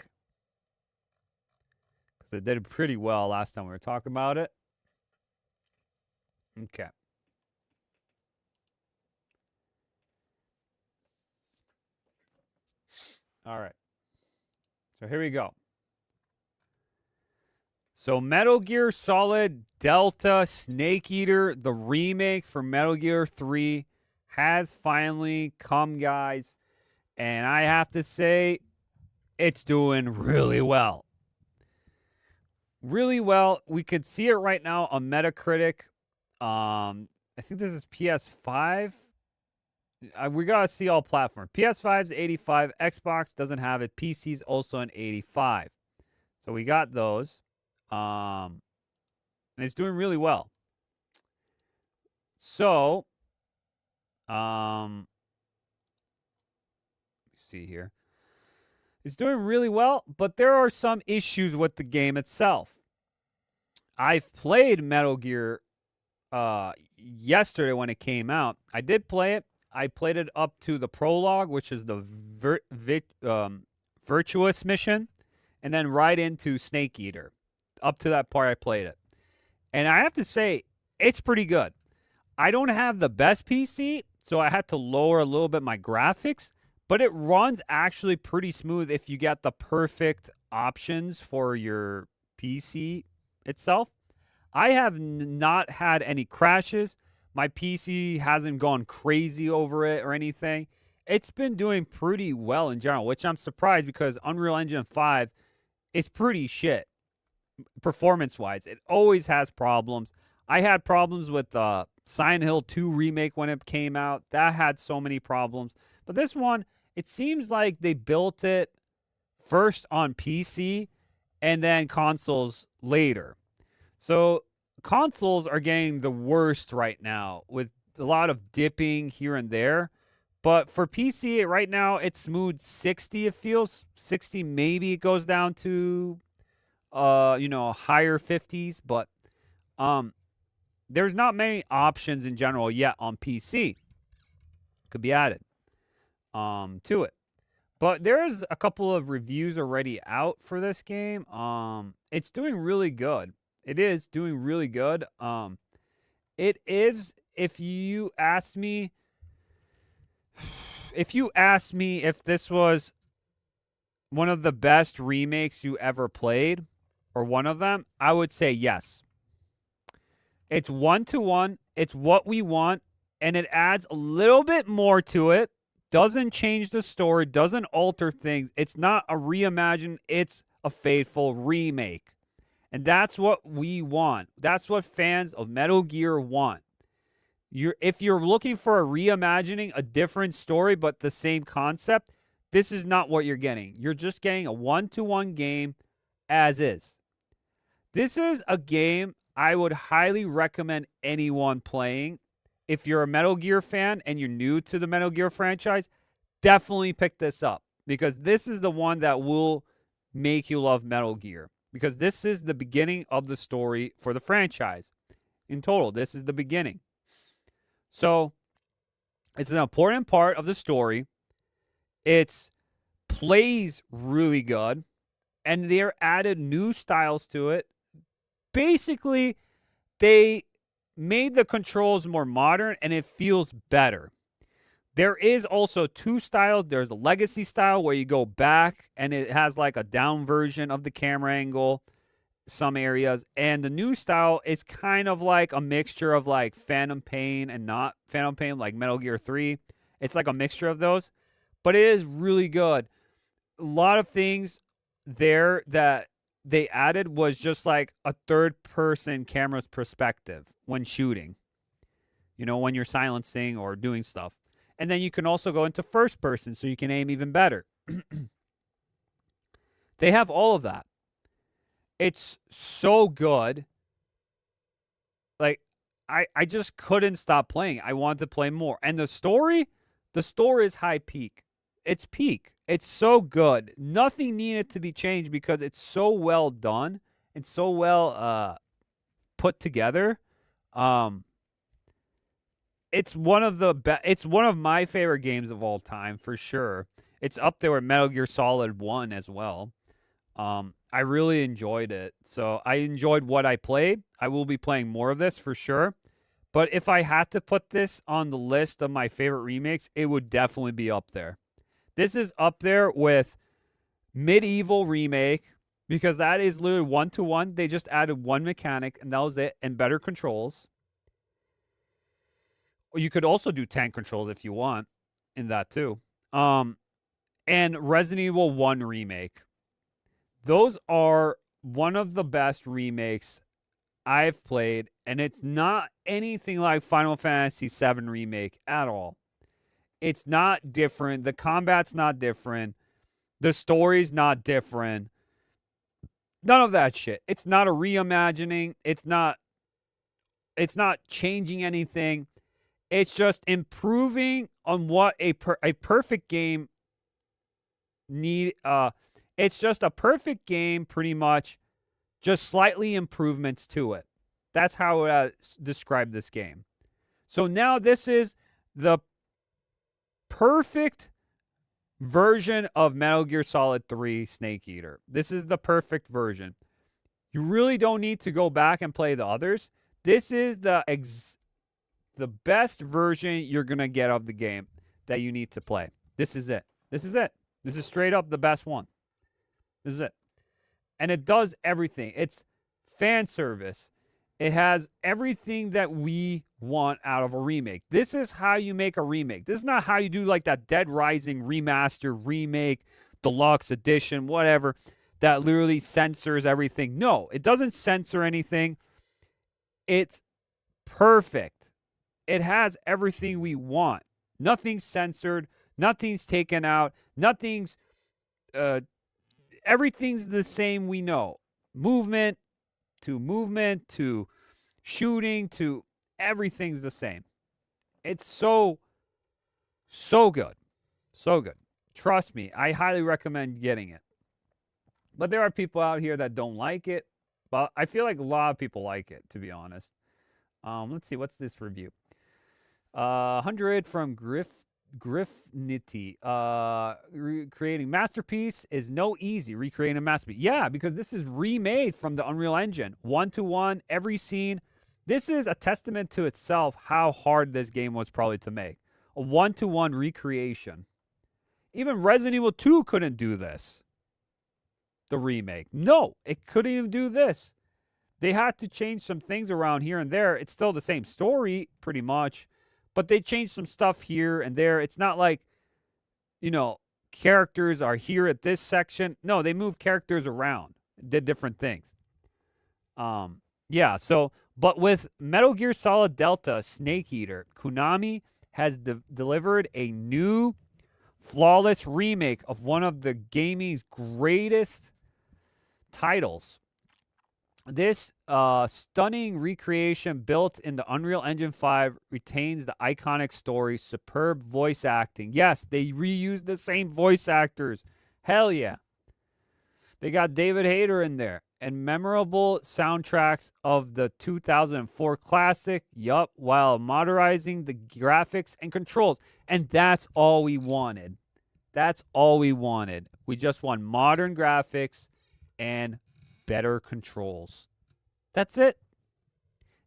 because it did pretty well last time we were talking about it. Okay. All right. So here we go. So Metal Gear Solid Delta Snake Eater, the remake for Metal Gear 3, has finally come, guys. And I have to say, it's doing really well. Really well. We could see it right now on Metacritic. I think this is PS5. We got to see all platforms. PS5's 85. Xbox doesn't have it. PC's also an 85. So we got those. And it's doing really well. So, see here. It's doing really well, but there are some issues with the game itself. I've played Metal Gear yesterday when it came out. I did play it. I played it up to the prologue, which is the virtuous mission, and then right into Snake Eater. Up to that part, I played it. And I have to say, it's pretty good. I don't have the best PC, so I had to lower a little bit my graphics, but it runs actually pretty smooth if you get the perfect options for your PC itself. I have not had any crashes. My PC hasn't gone crazy over it or anything. It's been doing pretty well in general, which I'm surprised because Unreal Engine 5 is pretty shit performance-wise. It always has problems. I had problems with Silent Hill 2 remake when it came out. That had so many problems. But this one, it seems like they built it first on PC and then consoles later. So consoles are getting the worst right now with a lot of dipping here and there. But for PC right now, it's smooth 60, it feels. 60, maybe it goes down to, higher 50s. But there's not many options in general yet on PC. Could be added to it. But there's a couple of reviews already out for this game. It's doing really good. It is doing really good. It is, if you ask me if this was one of the best remakes you ever played, or one of them, I would say yes. It's 1-to-1. It's what we want, and it adds a little bit more to it. Doesn't change the story, doesn't alter things. It's not a reimagine, it's a faithful remake. And that's what we want. That's what fans of Metal Gear want. If you're looking for a reimagining, a different story, but the same concept, this is not what you're getting. You're just getting a 1-to-1 game as is. This is a game I would highly recommend anyone playing. If you're a Metal Gear fan and you're new to the Metal Gear franchise, definitely pick this up, because this is the one that will make you love Metal Gear, because this is the beginning of the story for the franchise. In total, this is the beginning. So, it's an important part of the story. It plays really good, and they're added new styles to it. Basically, they made the controls more modern, and it feels better. There is also two styles. There's a legacy style where you go back and it has like a down version of the camera angle, some areas. And the new style is kind of like a mixture of like Phantom Pain and not Phantom Pain, like Metal Gear 3. It's like a mixture of those, but it is really good. A lot of things there that they added was just like a third-person camera's perspective when shooting, when you're silencing or doing stuff. And then you can also go into first person so you can aim even better. They have all of that. It's so good. Like, I just couldn't stop playing. I wanted to play more. And the story is high peak. It's peak. It's so good. Nothing needed to be changed because it's so well done and so well put together. It's one of the it's one of my favorite games of all time for sure. It's up there with Metal Gear Solid 1 as well. I really enjoyed it. So I enjoyed what I played. I will be playing more of this for sure. But if I had to put this on the list of my favorite remakes, it would definitely be up there. This is up there with Medieval Remake because that is literally 1-to-1. They just added one mechanic and that was it, and better controls. You could also do tank controls if you want in that too. And Resident Evil 1 Remake. Those are one of the best remakes I've played, and it's not anything like Final Fantasy VII Remake at all. It's not different. The combat's not different. The story's not different. None of that shit. It's not a reimagining. It's not changing anything. It's just improving on what a perfect game need. It's just a perfect game, pretty much. Just slightly improvements to it. That's how I describe this game. So now this is the perfect version of Metal Gear Solid 3 Snake Eater. This is the perfect version. You really don't need to go back and play the others. This is the best version you're going to get of the game that you need to play. This is it. This is it. This is straight up the best one. This is it. And it does everything. It's fan service. It has everything that we want out of a remake. This is how you make a remake. This is not how you do like that Dead Rising remaster, remake, deluxe edition, whatever, that literally censors everything. No, it doesn't censor anything. It's perfect. It has everything we want. Nothing's censored. Nothing's taken out. Nothing's... everything's the same we know. Movement to shooting to everything's the same. It's so good. So good. Trust me, I highly recommend getting it. But there are people out here that don't like it. But I feel like a lot of people like it, to be honest. Let's see, what's this review? 100 from Griffnity. Creating masterpiece is no easy. Recreating a masterpiece. Yeah, because this is remade from the Unreal Engine. 1-to-1, every scene. This is a testament to itself how hard this game was probably to make. A 1-to-1 recreation. Even Resident Evil 2 couldn't do this. The remake. No, it couldn't even do this. They had to change some things around here and there. It's still the same story, pretty much. But they changed some stuff here and there. It's not like, characters are here at this section. No, they moved characters around. Did different things. Yeah, so, but with Metal Gear Solid Delta Snake Eater, Konami has delivered a new, flawless remake of one of the gaming's greatest titles. This stunning recreation built in the Unreal Engine 5 retains the iconic story, superb voice acting. Yes, they reused the same voice actors. Hell yeah. They got David Hayter in there. And memorable soundtracks of the 2004 classic, while modernizing the graphics and controls. And that's all we wanted. That's all we wanted. We just want modern graphics and better controls. That's it.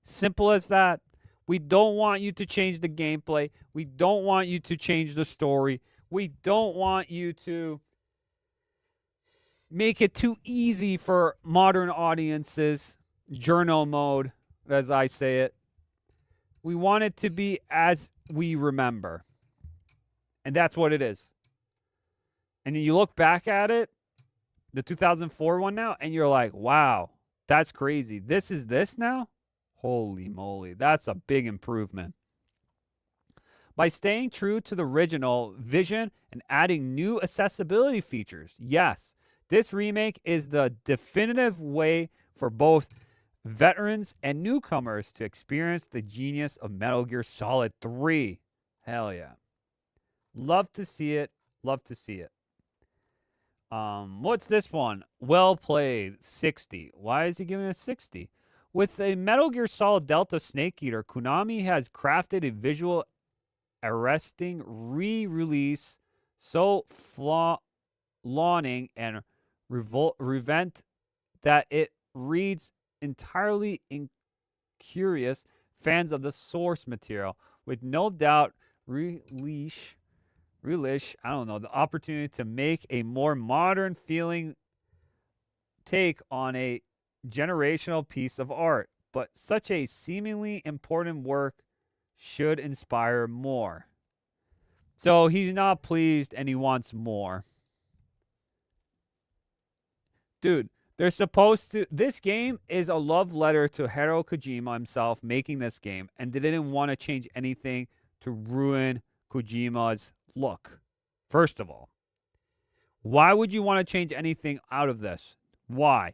Simple as that. We don't want you to change the gameplay. We don't want you to change the story. We don't want you to make it too easy for modern audiences. Journal mode, as I say it. We want it to be as we remember. And that's what it is. And then you look back at it, the 2004 one now, and you're like, wow, that's crazy. This is this now? Holy moly, that's a big improvement. By staying true to the original vision and adding new accessibility features, yes, this remake is the definitive way for both veterans and newcomers to experience the genius of Metal Gear Solid 3. Hell yeah. Love to see it. Love to see it. What's this one? Well played. 60. Why is he giving it 60? With a Metal Gear Solid Delta Snake Eater, Konami has crafted a visual arresting re-release so flaunting and relevant that it reads entirely incurious fans of the source material, with no doubt relish, I don't know, the opportunity to make a more modern feeling take on a generational piece of art. But such a seemingly important work should inspire more. So he's not pleased and he wants more. Dude, they're supposed to... This game is a love letter to Hideo Kojima himself making this game, and they didn't want to change anything to ruin Kojima's look. First of all, why would you want to change anything out of this? Why?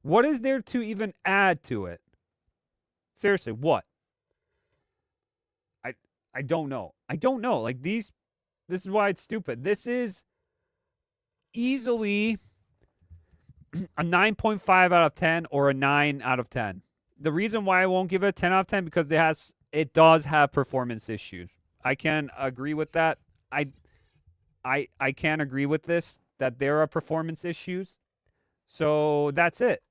What is there to even add to it? Seriously, what? I don't know. I don't know. Like this is why it's stupid. This is easily a 9.5 out of 10 or a 9 out of 10. The reason why I won't give it a 10 out of 10 because it does have performance issues. I can agree with that. I can agree with this, that there are performance issues. So that's it.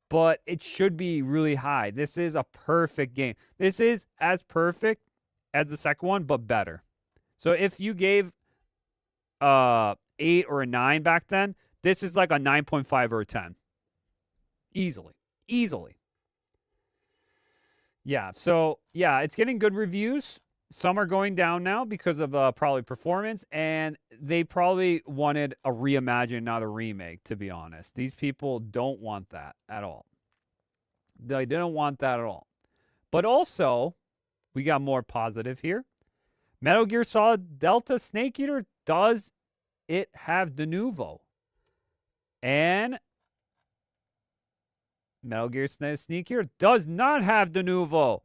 But it should be really high. This is a perfect game. This is as perfect as the second one, but better. So if you gave 8 or a 9 back then, this is like a 9.5 or a 10. Easily. Yeah, so, yeah, it's getting good reviews. Some are going down now because of probably performance, and they probably wanted a reimagine, not a remake, to be honest. These people don't want that at all. They didn't want that at all. But also, we got more positive here. Metal Gear Solid Delta Snake Eater, does it have de nouveau? And Metal Gear Snake Eater does not have de nouveau.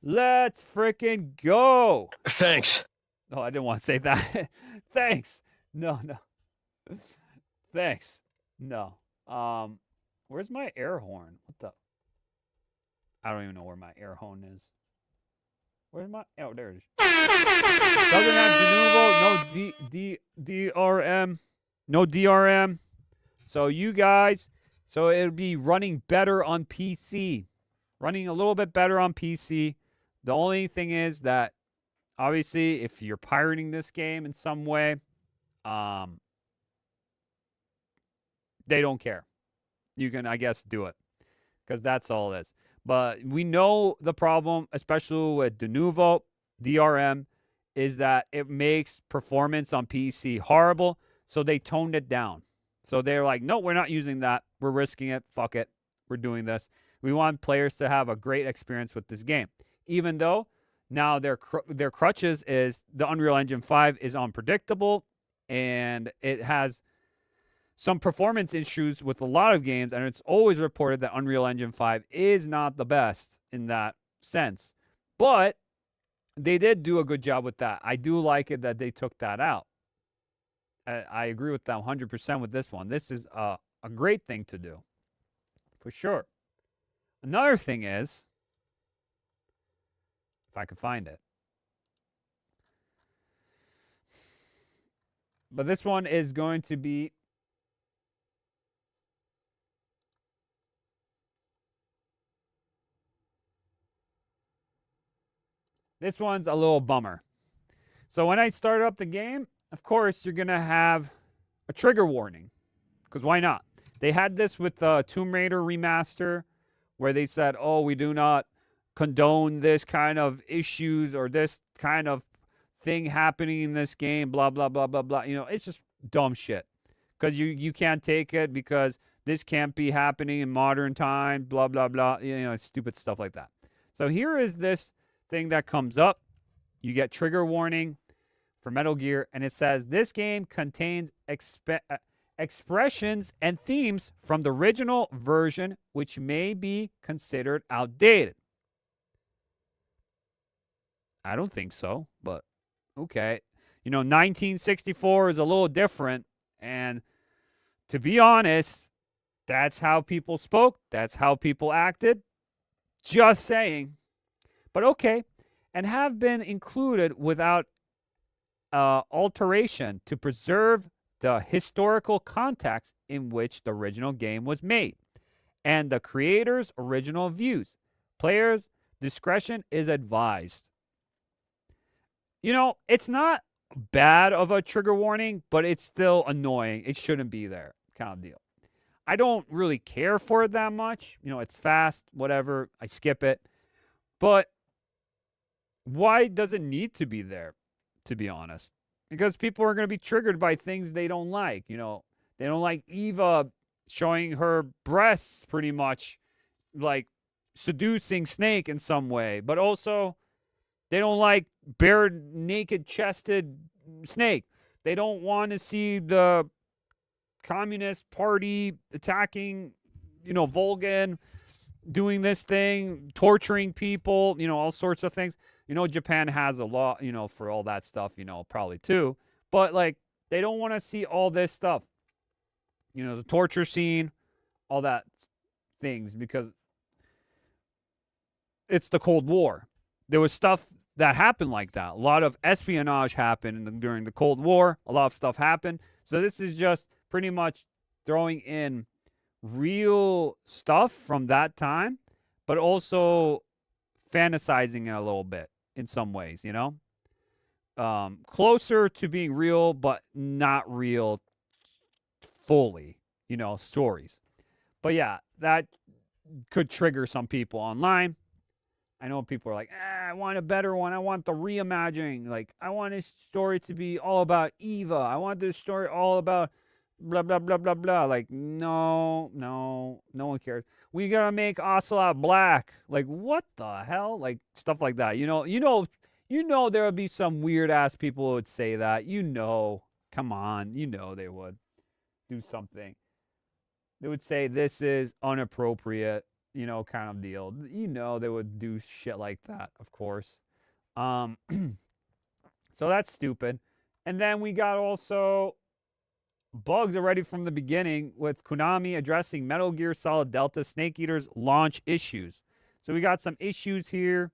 Let's freaking go. Thanks. Oh, I didn't want to say that. Thanks. No. Thanks. No. Where's my air horn? What the? I don't even know where my air horn is. Where's my? Oh, there it is. Doesn't have de nouveau. No DRM. No DRM. So you guys, so it'll be running better on PC. Running a little bit better on PC. The only thing is that, obviously, if you're pirating this game in some way, they don't care. You can, I guess, do it. Because that's all it is. But we know the problem, especially with de nouveau, DRM, is that it makes performance on PC horrible. So they toned it down. So they're like, no, we're not using that. We're risking it. Fuck it. We're doing this. We want players to have a great experience with this game. Even though now their crutches is the Unreal Engine 5 is unpredictable and it has some performance issues with a lot of games, and it's always reported that Unreal Engine 5 is not the best in that sense. But they did do a good job with that. I do like it that they took that out. I agree with that 100% with this one. This is a great thing to do, for sure. Another thing is, if I can find it. But this one is going to be This one's a little bummer. So when I start up the game, of course, you're going to have a trigger warning. Because why not? They had this with the Tomb Raider remaster where they said, oh, we do not condone this kind of issues or this kind of thing happening in this game, blah, blah, blah, blah, blah. You know, it's just dumb shit. Because you can't take it because this can't be happening in modern time, blah, blah, blah. You know, stupid stuff like that. So here is this thing that comes up. You get trigger warning for Metal Gear, and it says, this game contains expressions and themes from the original version which may be considered outdated. I don't think so, but okay. You know, 1964 is a little different, and to be honest, that's how people spoke. That's how people acted. Just saying. But okay. And have been included without alteration to preserve the historical context in which the original game was made and the creator's original views. Players' discretion is advised. You know, it's not bad of a trigger warning, but it's still annoying. It shouldn't be there, kind of deal. I don't really care for it that much. You know, it's fast, whatever. I skip it. But why does it need to be there, to be honest? Because people are going to be triggered by things they don't like. You know, they don't like Eva showing her breasts pretty much, like seducing Snake in some way. But also, they don't like bare, naked-chested Snake. They don't want to see the Communist Party attacking, you know, Volgan, doing this thing, torturing people, you know, all sorts of things. You know, Japan has a law, you know, for all that stuff, you know, probably too. But, like, they don't want to see all this stuff. You know, the torture scene, all that things, because it's the Cold War. There was stuff that happened like that. A lot of espionage happened during the Cold War. A lot of stuff happened. So this is just pretty much throwing in real stuff from that time, but also fantasizing it a little bit in some ways, you know? Closer to being real, but not real fully, you know, stories. But yeah, that could trigger some people online. I know people are like, I want a better one. I want the reimagining. Like, I want this story to be all about Eva. I want this story all about blah, blah, blah, blah, blah. Like, no one cares. We gotta make Ocelot black. Like, what the hell? Like, stuff like that. You know there would be some weird-ass people who would say that. You know. Come on. You know they would do something. They would say this is inappropriate. You know, kind of deal. You know they would do shit like that, of course. So that's stupid. And then we got also bugs already from the beginning with Konami addressing Metal Gear Solid Delta Snake Eater's launch issues. So we got some issues here.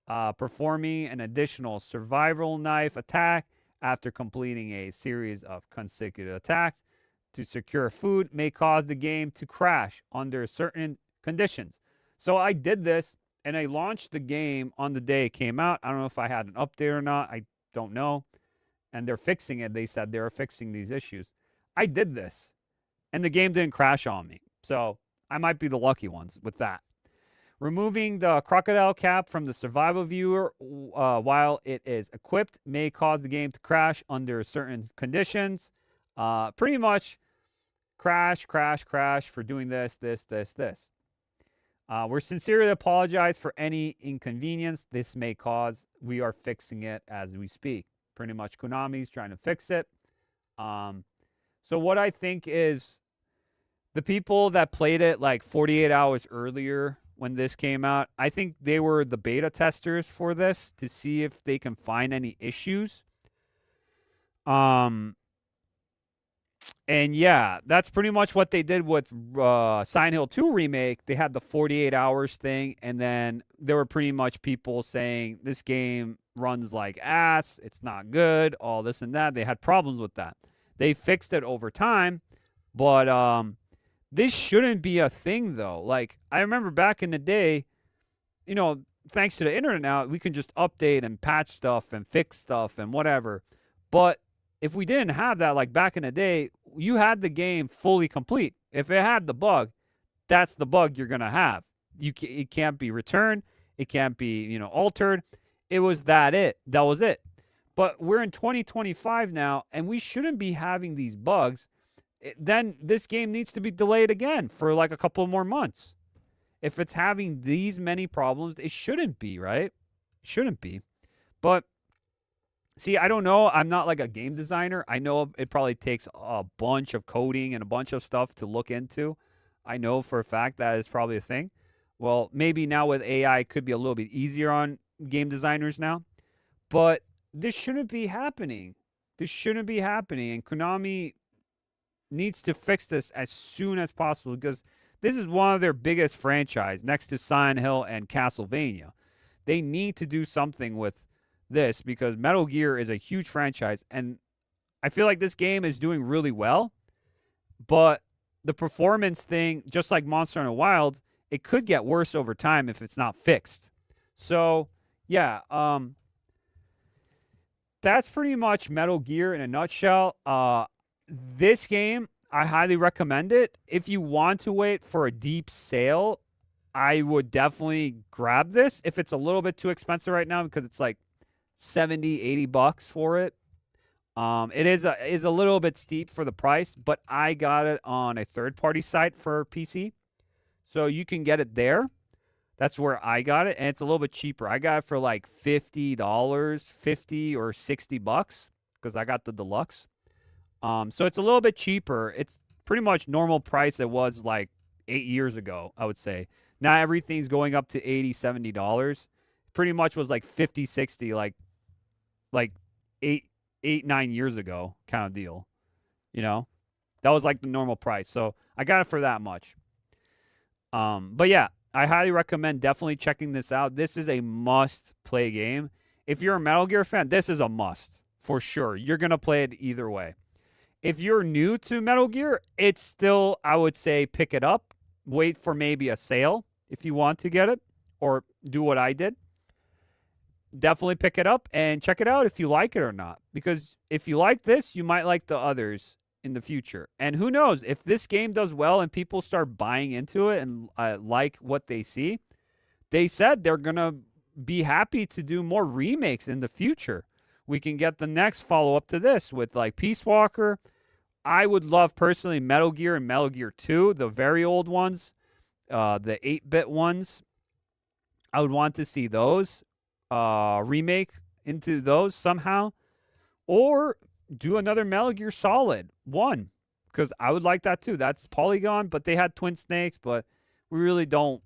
Performing an additional survival knife attack after completing a series of consecutive attacks to secure food may cause the game to crash under certain conditions. So I did this, and I launched the game on the day it came out. I don't know if I had an update or not. I don't know. And they're fixing it. They said they were fixing these issues. I did this, and the game didn't crash on me. So I might be the lucky ones with that. Removing the crocodile cap from the survival viewer while it is equipped may cause the game to crash under certain conditions. Pretty much crash for doing this. We're sincerely apologize for any inconvenience this may cause. We are fixing it as we speak. Pretty much Konami's trying to fix it. So what I think is the people that played it like 48 hours earlier when this came out, I think they were the beta testers for this to see if they can find any issues. And yeah, that's pretty much what they did with Silent Hill 2 Remake. They had the 48 hours thing, and then there were pretty much people saying this game runs like ass, it's not good, all this and that. They had problems with that. They fixed it over time, but this shouldn't be a thing, though. Like, I remember back in the day, you know, thanks to the internet now, we can just update and patch stuff and fix stuff and whatever. But if we didn't have that, like back in the day, you had the game fully complete. If it had the bug, that's the bug you're going to have. It can't be returned. It can't be, altered. It was it. That was it. But we're in 2025 now, and we shouldn't be having these bugs. Then this game needs to be delayed again for like a couple more months. If it's having these many problems, it shouldn't be, right? It shouldn't be. But see, I don't know. I'm not like a game designer. I know it probably takes a bunch of coding and a bunch of stuff to look into. I know for a fact that is probably a thing. Well, maybe now with AI, it could be a little bit easier on game designers now. But this shouldn't be happening. This shouldn't be happening. And Konami needs to fix this as soon as possible because this is one of their biggest franchise next to Silent Hill and Castlevania. They need to do something with this because Metal Gear is a huge franchise, and I feel like this game is doing really well, but the performance thing, just like Monster Hunter Wilds, it could get worse over time if it's not fixed. So, yeah, that's pretty much Metal Gear in a nutshell. This game, I highly recommend it. If you want to wait for a deep sale, I would definitely grab this. If it's a little bit too expensive right now because it's like $70-$80 for it. It is a little bit steep for the price, but I got it on a third-party site for PC. So you can get it there. That's where I got it, and it's a little bit cheaper. I got it for like $50, $50 or $60 because I got the deluxe. So it's a little bit cheaper. It's pretty much normal price it was like 8 years ago, I would say. Now everything's going up to $80, $70. Pretty much was like 50, 60, like 9 years ago kind of deal. That was like the normal price. So I got it for that much. But yeah, I highly recommend definitely checking this out. This is a must-play game. If you're a Metal Gear fan, this is a must for sure. You're going to play it either way. If you're new to Metal Gear, it's still, I would say, pick it up. Wait for maybe a sale if you want to get it, or do what I did. Definitely pick it up and check it out if you like it or not. Because if you like this, you might like the others in the future. And who knows, if this game does well and people start buying into it and like what they see, they said they're going to be happy to do more remakes in the future. We can get the next follow-up to this with like Peace Walker. I would love personally Metal Gear and Metal Gear 2, the very old ones, the 8-bit ones. I would want to see those remake into those somehow, or do another Metal Gear Solid 1, because I would like that too. That's Polygon, but they had Twin Snakes, but we really don't.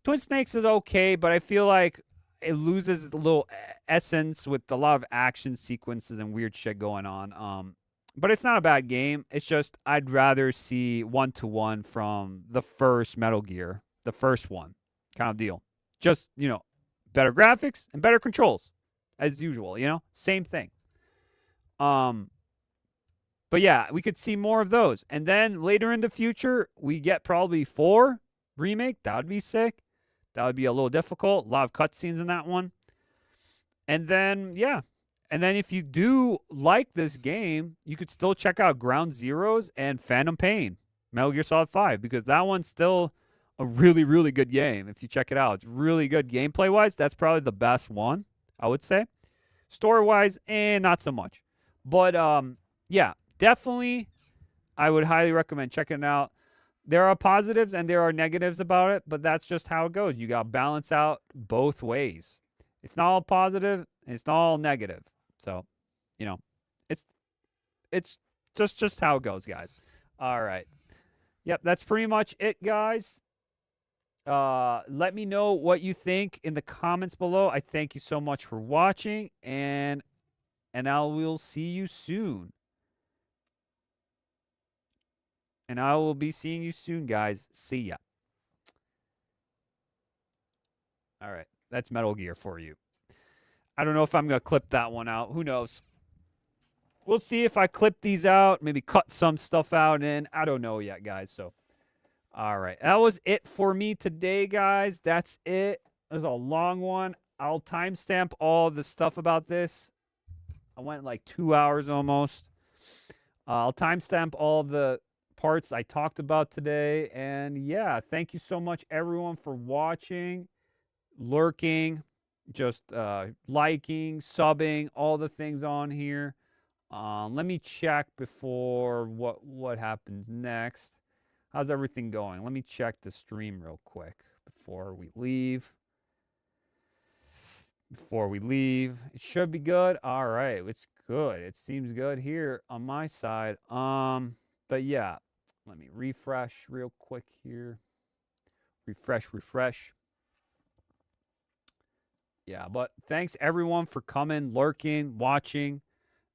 Twin Snakes is okay, but I feel like it loses a little essence with a lot of action sequences and weird shit going on. But it's not a bad game. It's just I'd rather see 1-to-1 from the first Metal Gear, the first one kind of deal. Just, better graphics and better controls as usual, same thing. But yeah, we could see more of those. And then later in the future, we get probably 4 remake. That would be sick. That would be a little difficult. A lot of cutscenes in that one. And then, yeah. And then if you do like this game, you could still check out Ground Zeroes and Phantom Pain, Metal Gear Solid 5, because that one's still a really, really good game. If you check it out, it's really good gameplay-wise. That's probably the best one, I would say. Story-wise, not so much. But, yeah, definitely I would highly recommend checking it out. There are positives and there are negatives about it, but that's just how it goes. You got to balance out both ways. It's not all positive and it's not all negative. So, it's just how it goes, guys. All right. Yep, that's pretty much it, guys. Let me know what you think in the comments below. I thank you so much for watching, and I will see you soon. And I will be seeing you soon, guys. See ya. All right. That's Metal Gear for you. I don't know if I'm going to clip that one out. Who knows? We'll see if I clip these out. Maybe cut some stuff out in. I don't know yet, guys. So, all right. That was it for me today, guys. That's it. There's a long one. I'll timestamp all the stuff about this. I went like 2 hours almost. I'll timestamp all the parts I talked about today. And yeah, thank you so much, everyone, for watching, lurking, just liking, subbing, all the things on here. Let me check before what happens next. How's everything going? Let me check the stream real quick before we leave. It should be good. All right, it's good. It seems good here on my side. But yeah, let me refresh real quick here. Refresh. Yeah, but thanks everyone for coming, lurking, watching,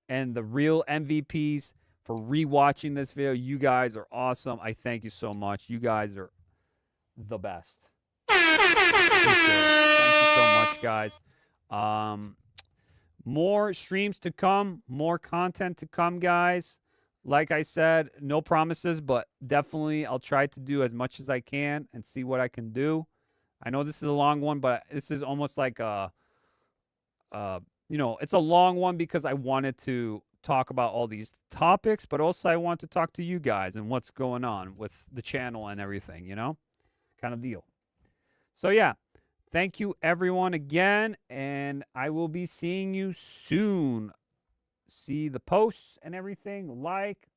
and the real MVPs for rewatching this video. You guys are awesome. I thank you so much. You guys are the best. Thank you so much, guys. More streams to come, more content to come, guys. Like I said, no promises, but definitely I'll try to do as much as I can and see what I can do. I know this is a long one, but this is almost like it's a long one because I wanted to talk about all these topics, but also I want to talk to you guys and what's going on with the channel and everything, kind of deal. So yeah, thank you everyone again, and I will be seeing you soon. See the posts and everything, like,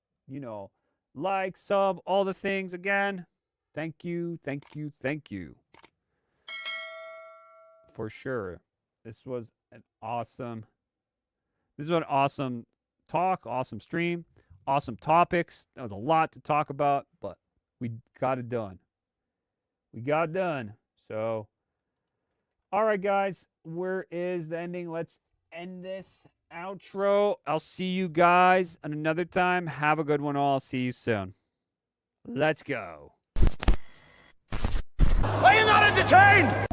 sub, all the things again. Thank you. For sure. This was an awesome talk, awesome stream, awesome topics. That was a lot to talk about, but we got it done. So, all right, guys, where is the ending? Let's end this outro. I'll see you guys another time. Have a good one all. See you soon. Let's go. Are you not entertained?